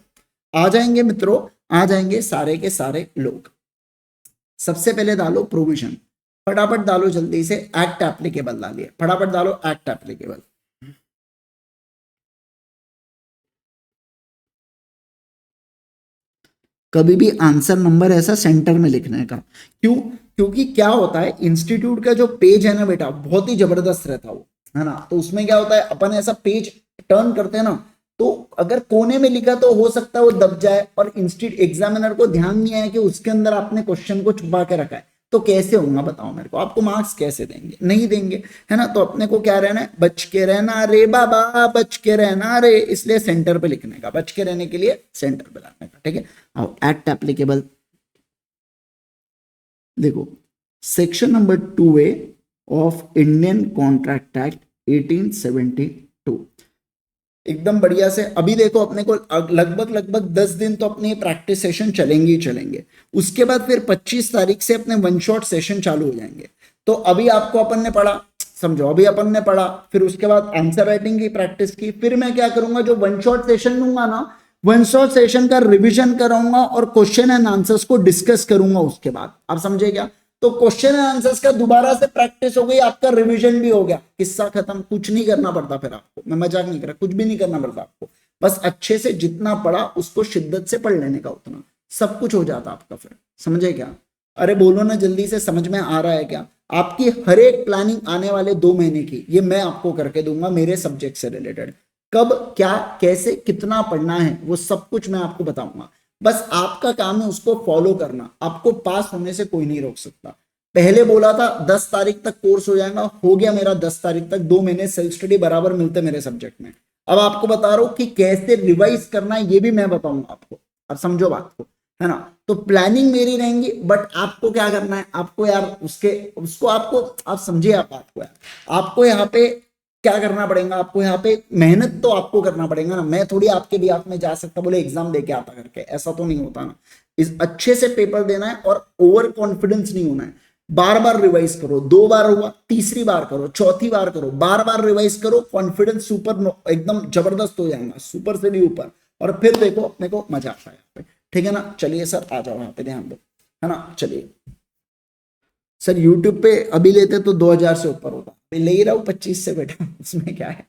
आ जाएंगे मित्रों, आ जाएंगे सारे के सारे लोग। सबसे पहले डालो प्रोविजन, फटाफट डालो जल्दी से, एक्ट एप्लीकेबल डालिए, फटाफट डालो एक्ट एप्लीकेबल। कभी भी आंसर नंबर ऐसा सेंटर में लिखने का, क्यों? क्योंकि क्या होता है, इंस्टीट्यूट का जो पेज है ना बेटा, बहुत ही जबरदस्त रहता वो, है ना। तो उसमें क्या होता है, अपन ऐसा पेज टर्न करते हैं ना, तो अगर कोने में लिखा तो हो सकता है वो दब जाए, और इंस्टीट्यूट एग्जामिनर को ध्यान नहीं आया कि उसके अंदर आपने क्वेश्चन को छुपा के रखा है, तो कैसे होगा बताओ मेरे को? आपको मार्क्स कैसे देंगे? नहीं देंगे, है ना। तो अपने को क्या रहना है, बच के रहना रे बाबा, बच के रहना रे, इसलिए सेंटर पे लिखने का, बच के रहने के लिए सेंटर पे लाने का, ठीक है। आओ एक्ट एप्लीकेबल, देखो section number 2A of Indian contract act 1872, एकदम बढ़िया से। अभी देखो अपने को लगभग 10 दिन तो अपने प्रैक्टिस सेशन चलेंगे ही चलेंगे, उसके बाद फिर 25 तारीख से अपने वन शॉट सेशन चालू हो जाएंगे। तो अभी आपको अपन ने पढ़ा, समझो, अभी अपन ने पढ़ा, फिर उसके बाद आंसर राइटिंग की प्रैक्टिस की, फिर मैं क्या करूंगा, जो वन शॉट सेशन लूंगा ना, वन शॉट सेशन का रिविजन कराऊंगा और क्वेश्चन एंड आंसर्स को डिस्कस करूंगा उसके बाद, आप समझे क्या? तो क्वेश्चन एंड आंसर्स का दोबारा से प्रैक्टिस हो गई, आपका रिवीजन भी हो गया, किस्सा खत्म, कुछ नहीं करना पड़ता फिर आपको, मैं मजाक नहीं कर रहा, कुछ भी नहीं करना पड़ता आपको, बस अच्छे से जितना पढ़ा उसको शिद्दत से पढ़ लेने का, उतना सब कुछ हो जाता आपका फिर, समझे क्या? अरे बोलो ना जल्दी से, समझ में आ रहा है क्या? आपकी हर एक प्लानिंग आने वाले 2 महीने की, ये मैं आपको करके दूंगा मेरे सब्जेक्ट से रिलेटेड, कब क्या कैसे कितना पढ़ना है वो सब कुछ मैं आपको बताऊंगा। बस आपका काम है उसको फॉलो करना, आपको पास होने से कोई नहीं रोक सकता। पहले बोला था 10 तारीख तक कोर्स हो जाएगा, हो गया मेरा 10 तारीख तक, 2 महीने सेल्फ स्टडी बराबर मिलते मेरे सब्जेक्ट में। अब आपको बता रहा हूं कि कैसे रिवाइज करना है ये भी मैं बताऊंगा आपको। अब समझो बात को, है ना। तो प्लानिंग मेरी रहेंगी, बट आपको क्या करना है, आपको यार उसको आपको, आप समझिए आप बात को यार, आपको यहाँ पे क्या करना पड़ेगा, आपको यहाँ पे मेहनत तो आपको करना पड़ेगा ना। मैं थोड़ी आपके भी आप में जा सकता बोले एग्जाम देके आता करके, ऐसा तो नहीं होता ना। इस अच्छे से पेपर देना है और ओवर कॉन्फिडेंस नहीं होना है। बार बार रिवाइज करो, 2 बार हुआ, तीसरी बार करो, चौथी बार करो, बार बार रिवाइज करो, कॉन्फिडेंस सुपर एकदम जबरदस्त हो जाएगा, सुपर से भी ऊपर। और फिर देखो अपने को मजा आता है यहाँ पे। ठीक है ना। चलिए सर आ जाओ यहाँ पे, ध्यान दो, है ना। चलिए सर, यूट्यूब पे अभी लेते तो 2000 से ऊपर होता, मैं ले ही रहा हूँ 25 से बेटा, उसमें क्या है।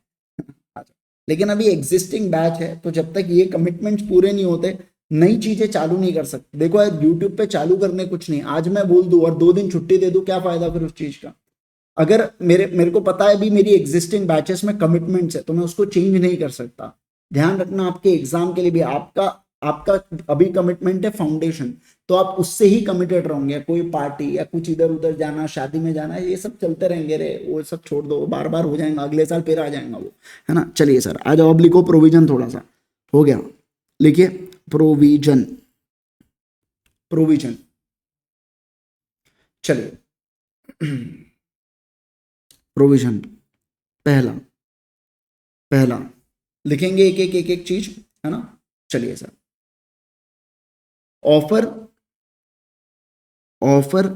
आ जाओ। लेकिन अभी एग्जिस्टिंग बैच है, तो जब तक ये कमिटमेंट्स पूरे नहीं होते नई चीजें चालू नहीं कर सकते। देखो यार, यूट्यूब पे चालू करने कुछ नहीं, आज मैं बोल दूं और 2 दिन छुट्टी दे दूं, क्या फायदा फिर उस चीज का। अगर मेरे को पता है अभी मेरी एग्जिस्टिंग बैचेस में कमिटमेंट्स है, तो मैं उसको चेंज नहीं कर सकता। ध्यान रखना, आपके एग्जाम के लिए भी आपका आपका अभी कमिटमेंट है फाउंडेशन, तो आप उससे ही कमिटेड रहोगे। कोई पार्टी या कुछ इधर उधर जाना, शादी में जाना, ये सब चलते रहेंगे रे, वो सब छोड़ दो, बार बार हो जाएगा, अगले साल फिर आ जाएगा वो, है ना। चलिए सर आ जाओ, अब लिखो प्रोविजन, थोड़ा सा हो गया, लिखिए प्रोविजन, प्रोविजन। चलिए प्रोविजन, पहला पहला लिखेंगे एक एक चीज, है ना। चलिए sir, offer, offer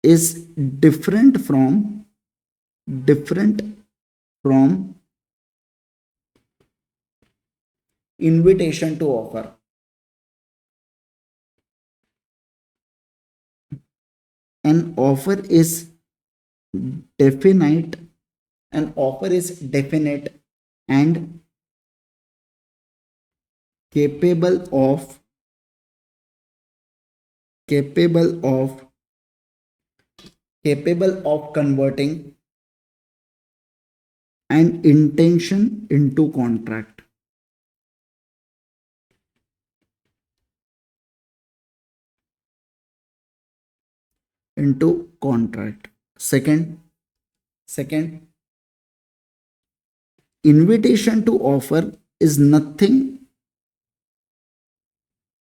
is different from invitation to offer. An offer is definite, an offer is definite and capable of capable of converting an intention into contract. Second, invitation to offer is nothing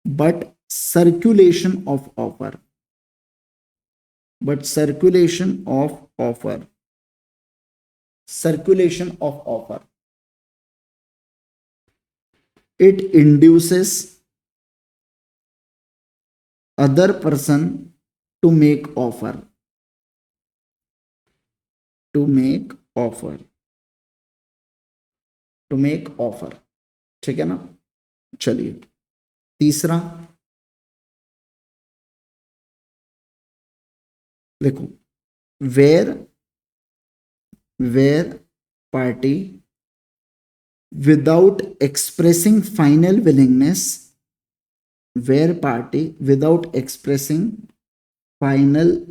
but circulation of offer, circulation of offer. It induces other person to make offer, to make offer। ठीक है ना। चलिए तीसरा देखो, where party without expressing final willingness, where party without expressing final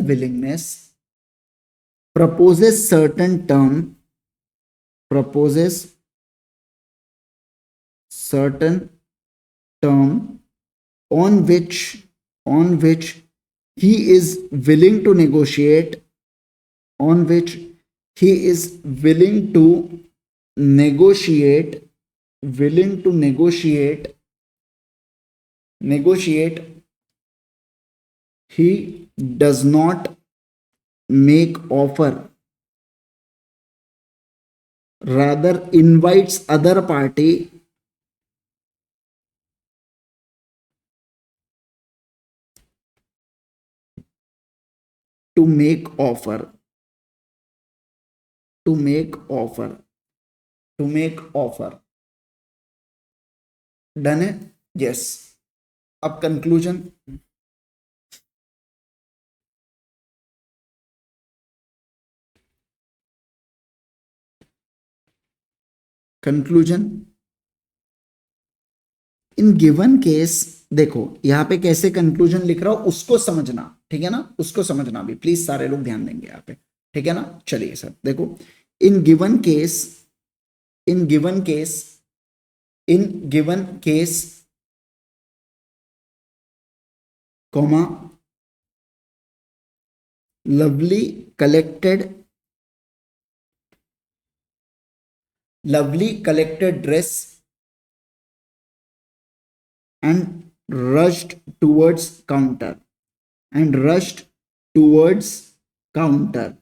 willingness proposes certain term on which he is willing to negotiate, on which he is willing to negotiate, he does not make offer, rather invites other party to make offer, done है। Yes. अब conclusion, in given case, देखो यहाँ पे कैसे conclusion लिख रहा हूं उसको समझना, ठीक है ना, उसको समझना भी प्लीज, सारे लोग ध्यान देंगे यहाँ पे। ठीक है ना। चलिए सर देखो, in given case, in given case, in given case comma lovely collected dress and rushed towards counter, and rushed towards counter,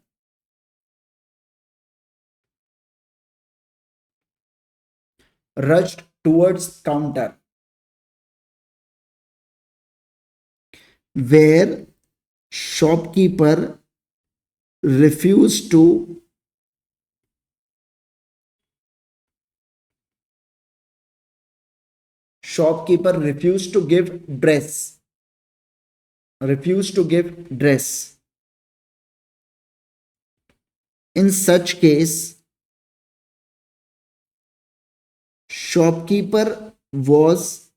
rushed towards counter, where shopkeeper refused to give dress, refused to give dress. In such case, shopkeeper was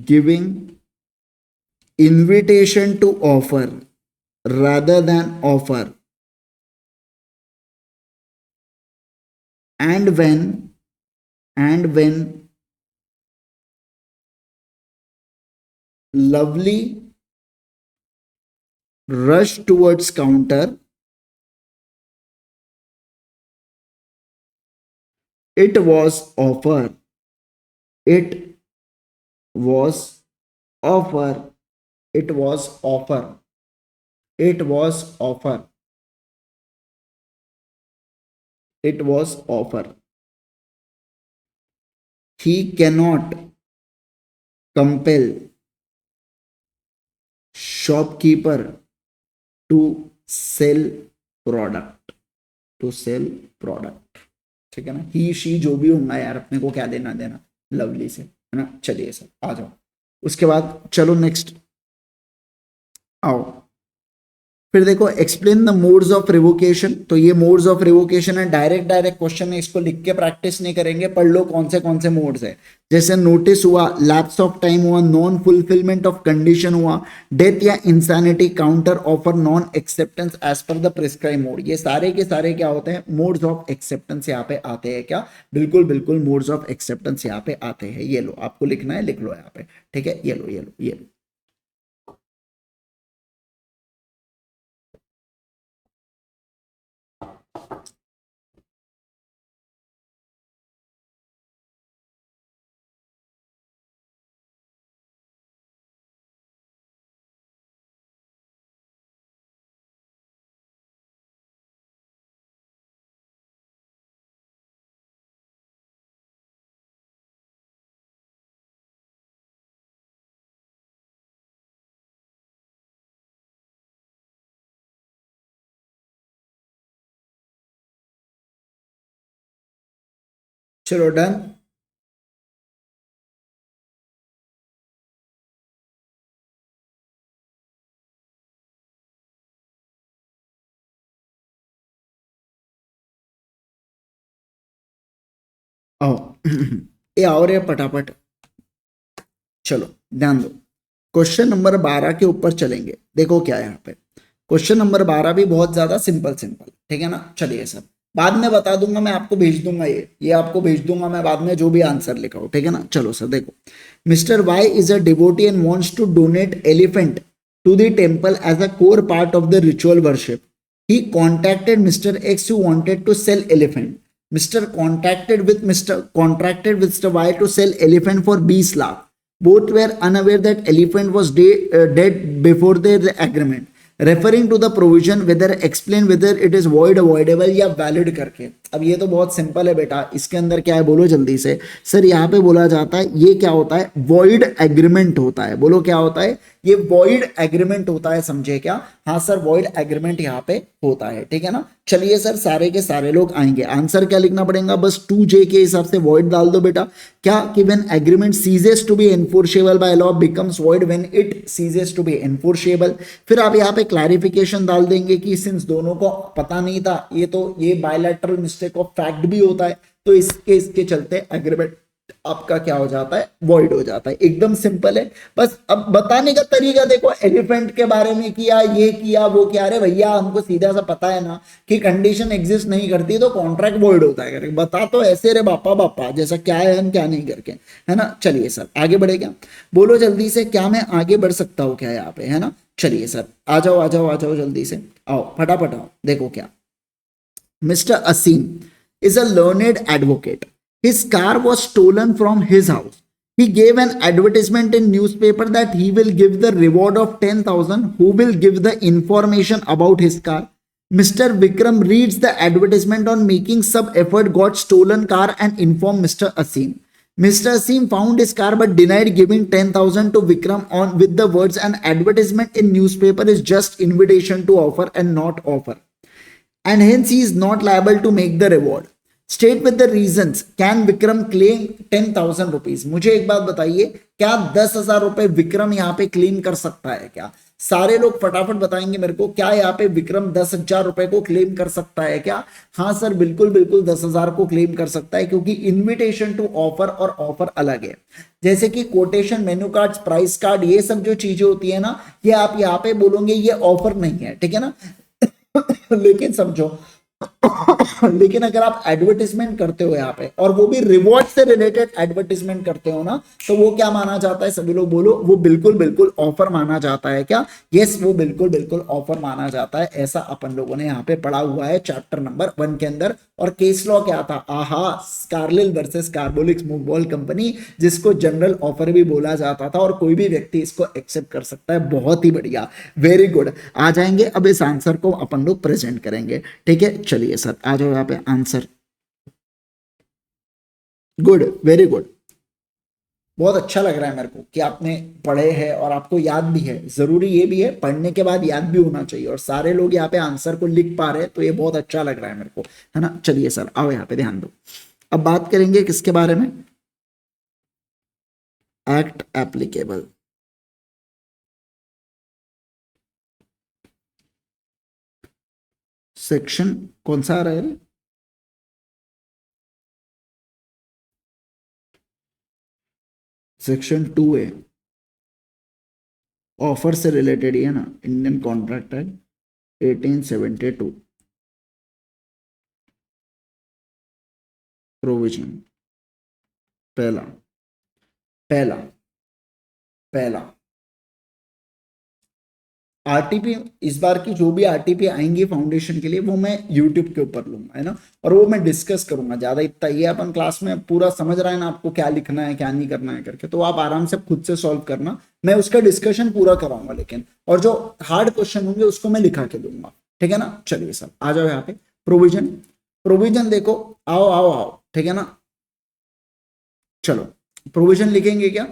giving invitation to offer rather than offer, and when lovely rushed towards counter, it was offer, it was offer, it was offer, it was offer, it was offer. He cannot compel shopkeeper to sell product, to sell product, ठीक है ना। ही she जो भी होगा यार, अपने को क्या देना देना लवली से, है ना। चलिए सर आ जाओ, उसके बाद चलो नेक्स्ट आओ। फिर देखो explain the modes of revocation, तो ये मोड्स ऑफ रिवोकेशन है, डायरेक्ट क्वेश्चन है, इसको लिख के प्रैक्टिस नहीं करेंगे, पढ़ लो कौन से मोड्स है। जैसे नोटिस हुआ, लैप्स ऑफ टाइम हुआ, नॉन फुलफिलमेंट ऑफ कंडीशन हुआ, डेथ या insanity, counter offer, non acceptance as per the prescribe mode, ये सारे के सारे क्या होते हैं, मोड्स ऑफ एक्सेप्टेंस यहाँ पे आते हैं। क्या बिल्कुल मोड्स ऑफ एक्सेप्टेंस यहाँ पे आते हैं। ये लो आपको लिखना है, लिख लो यहाँ पे, ठीक है। ये लो। चलो डन। आओ ये आओ रे फटाफट, चलो ध्यान दो। क्वेश्चन नंबर 12 के ऊपर चलेंगे। देखो क्या है यहाँ पे, क्वेश्चन नंबर 12 भी बहुत ज्यादा सिंपल, ठीक है ना। चलिए सर बाद में बता दूंगा, मैं आपको भेज दूंगा, ये आपको भेज दूंगा मैं बाद में, जो भी आंसर लिखा हो, ठीक है ना। चलो सर देखो, mister Y is a devotee and wants to donate elephant to the temple as a core part of the ritual worship. He contacted Mr. X who wanted to sell elephant. Mr. contracted with Mr. Y to sell elephant for 20 lakh. Both were unaware that elephant was dead before their agreement. Referring to the provision whether explain whether it is void, avoidable या valid करके। अब ये तो बहुत simple है बेटा, इसके अंदर क्या है बोलो जल्दी से। सर यहाँ पे बोला जाता है ये क्या होता है, वॉइड एग्रीमेंट होता है। बोलो क्या होता है, ये वॉइड एग्रीमेंट होता है, समझे क्या। हाँ सर वॉइड एग्रीमेंट यहाँ पे होता है, ठीक है ना। चलिए सर सारे के सारे लोग आएंगे, आंसर क्या लिखना पड़ेगा, बस 2J के हिसाब से वॉइड डाल दो बेटा। क्या कि when agreement ceases to be enforceable by law becomes void when it ceases to be enforceable. फिर आप यहाँ पे क्लैरिफिकेशन डाल देंगे कि सिंस दोनों को पता नहीं था, ये तो ये बायलैटरल मिस्टेक ऑफ फैक्ट भी होता है, तो इसके चलते एग्रीमेंट आपका क्या हो जाता है, वॉइड हो जाता है। एकदम सिंपल है। बस अब बताने का तरीका देखो, एलिफेंट के बारे में किया, ये किया, वो किया। अरे भैया हमको सीधा सा पता है ना कि कंडीशन एग्जिस्ट नहीं करती तो कॉन्ट्रैक्ट वॉइड होता है करके बता तो ऐसे रे बापा बापा जैसा क्या है हम क्या नहीं करके, है ना। चलिए सर आगे बढ़े क्या, बोलो जल्दी से, क्या मैं आगे बढ़ सकता हूँ क्या यहाँ पे, है ना। चलिए सर आ जाओ आ जाओ आ जाओ जल्दी से, आओ फटाफट आओ। देखो क्या, Mr. Asim is a learned advocate. His car was stolen from his house. He gave an advertisement in newspaper that he will give the reward of 10,000 who will give the information about his car. Mr. Vikram reads the advertisement on making some effort got stolen car and informed Mr. Asim. Mr. Asim found his car but denied giving 10,000 to Vikram on with the words an advertisement in newspaper is just invitation to offer and not offer, and hence he is not liable to make the reward. State with the reasons. Can Vikram claim 10,000 rupees? मुझे एक बात बताइए, क्या 10,000 रुपए विक्रम यहाँ पे claim कर सकता है क्या? सारे लोग फटाफट बताएंगे मेरे को, क्या यहाँ पे विक्रम 10,000 रुपए को क्लेम कर सकता है क्या? हाँ सर बिल्कुल बिल्कुल 10,000 को क्लेम कर सकता है, क्योंकि इन्विटेशन टू ऑफर और ऑफर अलग है। जैसे कि quotation, menu card, price card, ये सब जो चीजें होती है ना, ये आप यहाँ पे बोलोगे ये ऑफर नहीं है, ठीक है ना। लेकिन समझो, लेकिन अगर आप एडवर्टीजमेंट करते हो यहाँ पे और वो भी रिवॉर्ड से रिलेटेड एडवर्टीजमेंट करते हो ना, तो वो क्या माना जाता है? सभी लोग बोलो, वो बिल्कुल बिल्कुल ऑफर माना जाता है क्या? यस वो बिल्कुल बिल्कुल ऑफर माना जाता है। ऐसा अपन लोगों ने यहाँ पे पढ़ा हुआ है चैप्टर नंबर 1 के अंदर। और केस लॉ क्या था? आहा, Carlill versus carbolic smoke ball company, जिसको जनरल ऑफर भी बोला जाता था और कोई भी व्यक्ति इसको एक्सेप्ट कर सकता है। बहुत ही बढ़िया, वेरी गुड। आ जाएंगे अब इस आंसर को अपन लोग प्रेजेंट करेंगे, ठीक है। चलिए सर आ जाओ यहाँ पे आंसर। Good, very good. बहुत अच्छा लग रहा है मेरे को कि आपने पढ़े हैं और आपको याद भी है। जरूरी ये भी है, पढ़ने के बाद याद भी होना चाहिए, और सारे लोग यहाँ पे आंसर को लिख पा रहे हैं तो ये बहुत अच्छा लग रहा है मेरे को, है ना। चलिए सर आओ यहाँ पे ध्यान दो। अब बात करेंगे किसके बारे में? Act applicable. सेक्शन कौन सा आ रहा है? सेक्शन 2A, ऑफर से रिलेटेड ही है ना। Indian contract act 1872 provision. पहला पहला पहला आरटीपी, इस बार की जो भी आरटीपी आएंगी फाउंडेशन के लिए वो मैं यूट्यूब के ऊपर लूंगा, है ना, और वो मैं डिस्कस करूंगा ज्यादा। इतना ये अपन क्लास में पूरा समझ रहा है ना आपको क्या लिखना है क्या नहीं करना है करके, तो आप आराम से खुद से सॉल्व करना, मैं उसका डिस्कशन पूरा कराऊंगा। लेकिन और जो हार्ड क्वेश्चन होंगे उसको मैं लिखा के दूंगा, ठीक है ना। चलिए सर आ जाओ यहाँ पे। प्रोविजन, प्रोविजन देखो, आओ आओ आओ, ठीक है ना। चलो प्रोविजन लिखेंगे क्या?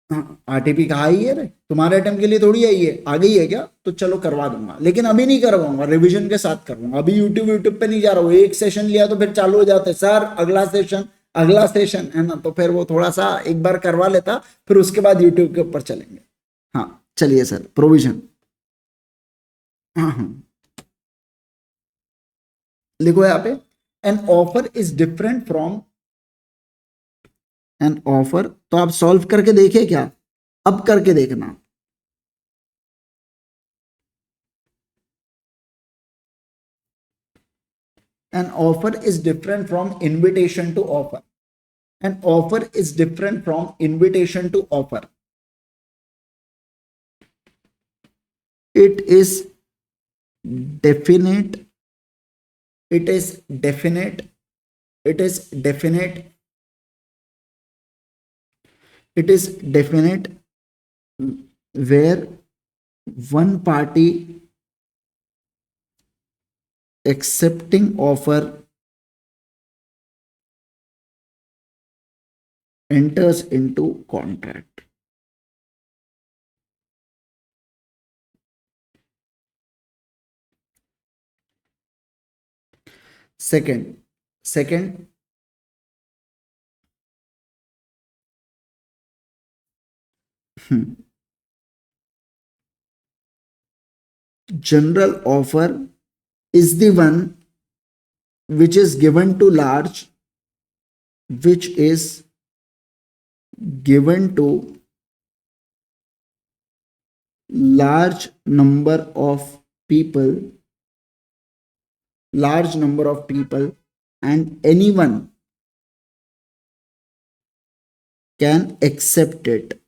हाँ आरटीपी कहाँ आई है रे, तुम्हारे अटेम्प्ट के लिए थोड़ी आई है, आ गई है क्या? तो चलो करवा दूंगा, लेकिन अभी नहीं करवाऊंगा, रिवीजन के साथ करवाऊंगा। अभी यूट्यूब पे नहीं जा रहा हूँ। एक सेशन लिया तो फिर चालू हो जाते सर अगला सेशन अगला सेशन, है ना। तो फिर वो थोड़ा सा एक बार करवा लेता, फिर उसके बाद यूट्यूब के ऊपर चलेंगे। हाँ चलिए सर, प्रोविजन। हाँ हाँ लिखो यहाँ पे, N offer is different from, an offer. तो आप सॉल्व करके देखिए क्या, अब करके देखना। An offer is different from invitation to offer. An offer is different from invitation to offer. It is definite. It is definite. It is definite. It is definite where one party accepting offer enters into contract. Second, general offer is the one which is given to large, which is given to large number of people, and anyone can accept it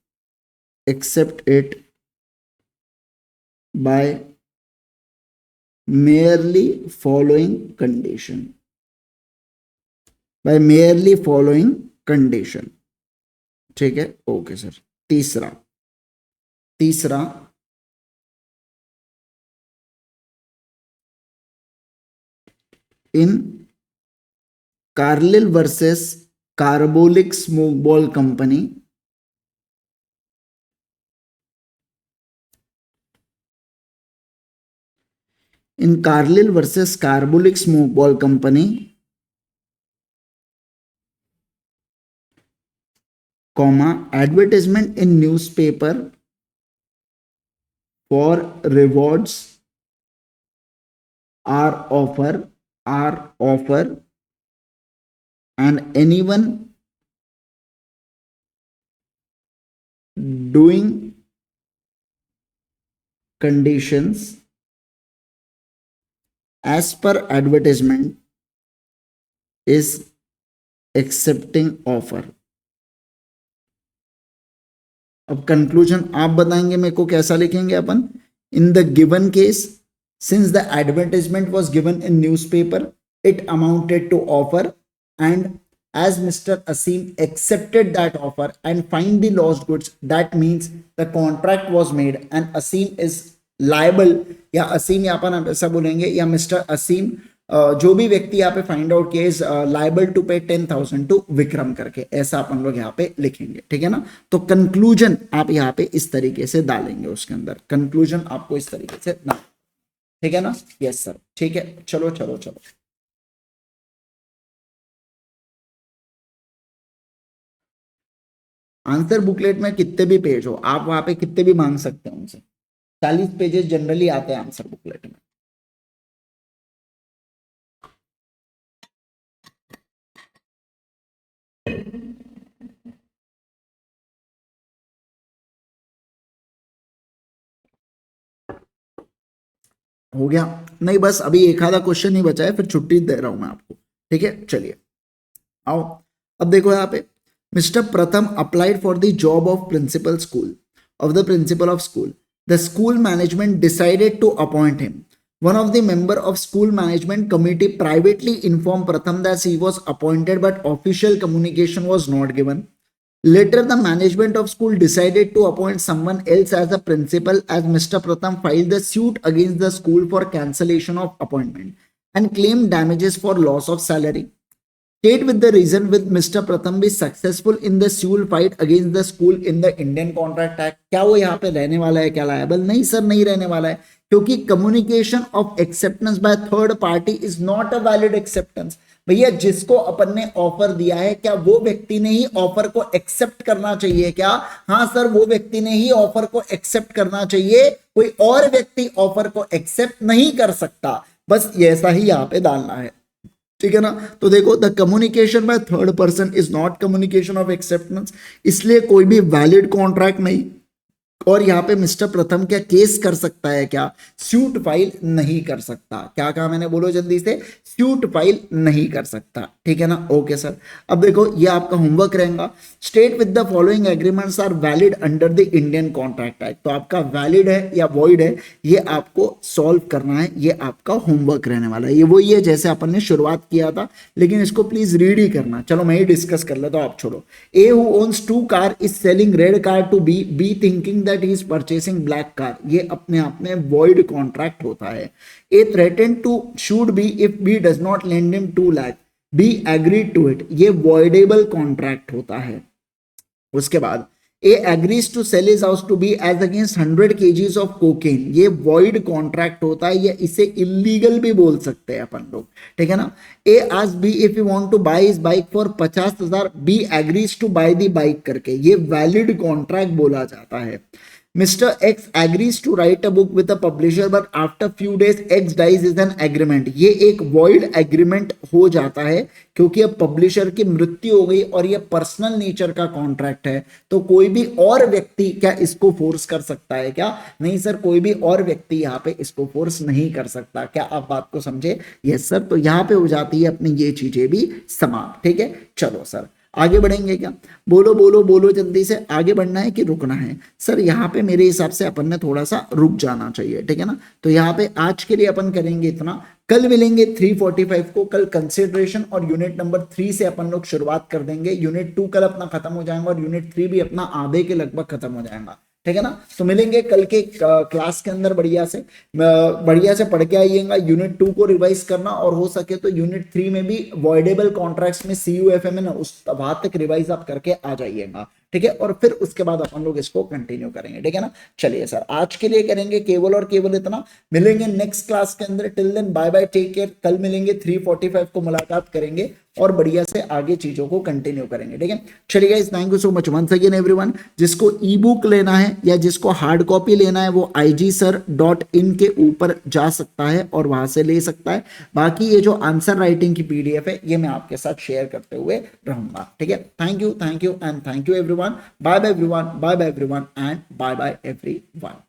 by merely following condition. ठीक है, okay sir. तीसरा in Carlill versus carbolic smoke ball company, advertisement in newspaper for rewards are offer, and anyone doing conditions as per advertisement is accepting offer. अब conclusion आप बताएंगे मेरे को कैसा लिखेंगे अपन। In the given case, since the advertisement was given in newspaper, it amounted to offer, and as Mr. Asim accepted that offer and find the lost goods, that means the contract was made and Asim is liable, या असीम यहाँ पर हम ऐसा बोलेंगे, या mister असीम जो भी व्यक्ति यहाँ पे फाइंड आउट किया इज लाइबल टू पे 10,000 टू विक्रम करके, ऐसा अपन लोग यहाँ पे लिखेंगे। ठीक है ना, तो कंक्लूजन आप यहाँ पे इस तरीके से डालेंगे, उसके अंदर कंक्लूजन आपको इस तरीके से डाल, ठीक है ना। यस सर, ठीक है, चलो चलो चलो। आंसर बुकलेट में कितने भी पेज हो, आप वहां पे कितने भी मांग सकते हैं उनसे, 40 पेजेस जनरली आते हैं आंसर बुकलेट में। हो गया? नहीं, बस अभी एक आधा क्वेश्चन ही बचा है, फिर छुट्टी दे रहा हूं मैं आपको। ठीक है, चलिए आओ। अब देखो यहाँ पे, mister Pratham applied for the job of principal of school. The school management decided to appoint him. One of the member of school management committee privately informed Pratham that he was appointed, but official communication was not given. Later, the management of school decided to appoint someone else as a principal, as Mr. Pratham filed the suit against the school for cancellation of appointment and claimed damages for loss of salary. State with the reason with Mr. Pratham be successful in the civil fight against the school in the Indian Contract Act. क्या वो यहाँ पे रहने वाला है क्या liable? नहीं sir, नहीं रहने वाला है, क्योंकि communication of acceptance by third party is not a valid acceptance. भैया, जिसको अपन ने ऑफर दिया है, क्या वो व्यक्ति ने ही ऑफर को एक्सेप्ट करना चाहिए क्या? हाँ सर, वो व्यक्ति ने ही ऑफर को एक्सेप्ट करना चाहिए, कोई और व्यक्ति ऑफर को एक्सेप्ट नहीं कर सकता। बस ऐसा ही यहाँ पे डालना है, ठीक है ना। तो देखो, the communication by third person is not communication of acceptance, इसलिए कोई भी वैलिड कॉन्ट्रैक्ट नहीं। और यहाँ पे मिस्टर प्रथम क्या केस कर सकता है क्या? सूट फाइल नहीं कर सकता। क्या कहा मैंने, बोलो जल्दी से, सूट फाइल नहीं कर सकता, ठीक है ना। ओके सर, अब देखो ये आपका होमवर्क रहेगा। State with the following agreements are valid under the Indian contract act. तो आपका वैलिड है या वॉइड है, ये आपको सॉल्व करना है, ये आपका होमवर्क रहने वाला है। ये वही है जैसे अपन ने शुरुआत किया था, लेकिन इसको प्लीज रीड ही करना। चलो मैं ही डिस्कस कर लेता हूं, आप छोड़ो। A who owns 2 car is selling red car to B thinking that he is purchasing black car. ये अपने आप में वॉइड कॉन्ट्रैक्ट होता है। A threatened to shoot B if B does not lend him 2 lakh, B agreed to it, ये voidable contract होता है। उसके बाद A agrees to sell his house to B as against 100 kgs of cocaine, ये void contract होता है, या इसे इलीगल भी बोल सकते हैं अपन लोग, ठीक है ना। ए आज B if you want to buy his bike for 50,000, B agrees to buy the bike करके, ये वैलिड कॉन्ट्रैक्ट बोला जाता है। Mr. X agrees to write a book with a publisher, but after few days X dies is an agreement. ये एक void agreement हो जाता है क्योंकि अब पब्लिशर की मृत्यु हो गई और ये पर्सनल नेचर का कॉन्ट्रैक्ट है, तो कोई भी और व्यक्ति क्या इसको फोर्स कर सकता है क्या? नहीं सर, कोई भी और व्यक्ति यहाँ पे इसको फोर्स नहीं कर सकता। क्या आप बात को समझे? यस सर, तो यहाँ पे हो जाती है अपनी ये चीजें भी समाप्त। ठीक है, चलो सर आगे बढ़ेंगे क्या? बोलो बोलो बोलो, जल्दी से आगे बढ़ना है कि रुकना है? सर यहाँ पे मेरे हिसाब से अपन ने थोड़ा सा रुक जाना चाहिए, ठीक है ना। तो यहाँ पे आज के लिए अपन करेंगे इतना, कल मिलेंगे 3:45 को। कल कंसिडरेशन और यूनिट नंबर 3 से अपन लोग शुरुआत कर देंगे। यूनिट 2 कल अपना खत्म हो जाएगा और यूनिट 3 भी अपना आधे के लगभग खत्म हो जाएगा, ठीक है ना। तो मिलेंगे कल के क्लास के अंदर, बढ़िया से पढ़ के आइएगा। यूनिट 2 को रिवाइज करना और हो सके तो यूनिट 3 में भी वॉइडेबल कॉन्ट्रैक्ट्स में CUFM है ना, उस वहां तक रिवाइज आप करके आ जाइएगा, ठीक है। और फिर उसके बाद अपन लोग इसको कंटिन्यू करेंगे, ठीक है ना। चलिए सर, आज के लिए करेंगे केवल और केवल इतना। मिलेंगे नेक्स्ट क्लास के अंदर। Till then bye bye, take care. कल मिलेंगे 3:45 को, मुलाकात करेंगे और बढ़िया से आगे चीजों को कंटिन्यू करेंगे, ठीक है। चलिए guys, thank you so much once again everyone. जिसको ई बुक लेना है या जिसको हार्ड कॉपी लेना है वो igsir.in के ऊपर जा सकता है और वहां से ले सकता है। बाकी ये जो आंसर राइटिंग की PDF है ये मैं आपके साथ शेयर करते हुए रहूंगा, ठीक है। Thank you and thank you everyone. Bye bye everyone, bye bye everyone and bye bye everyone.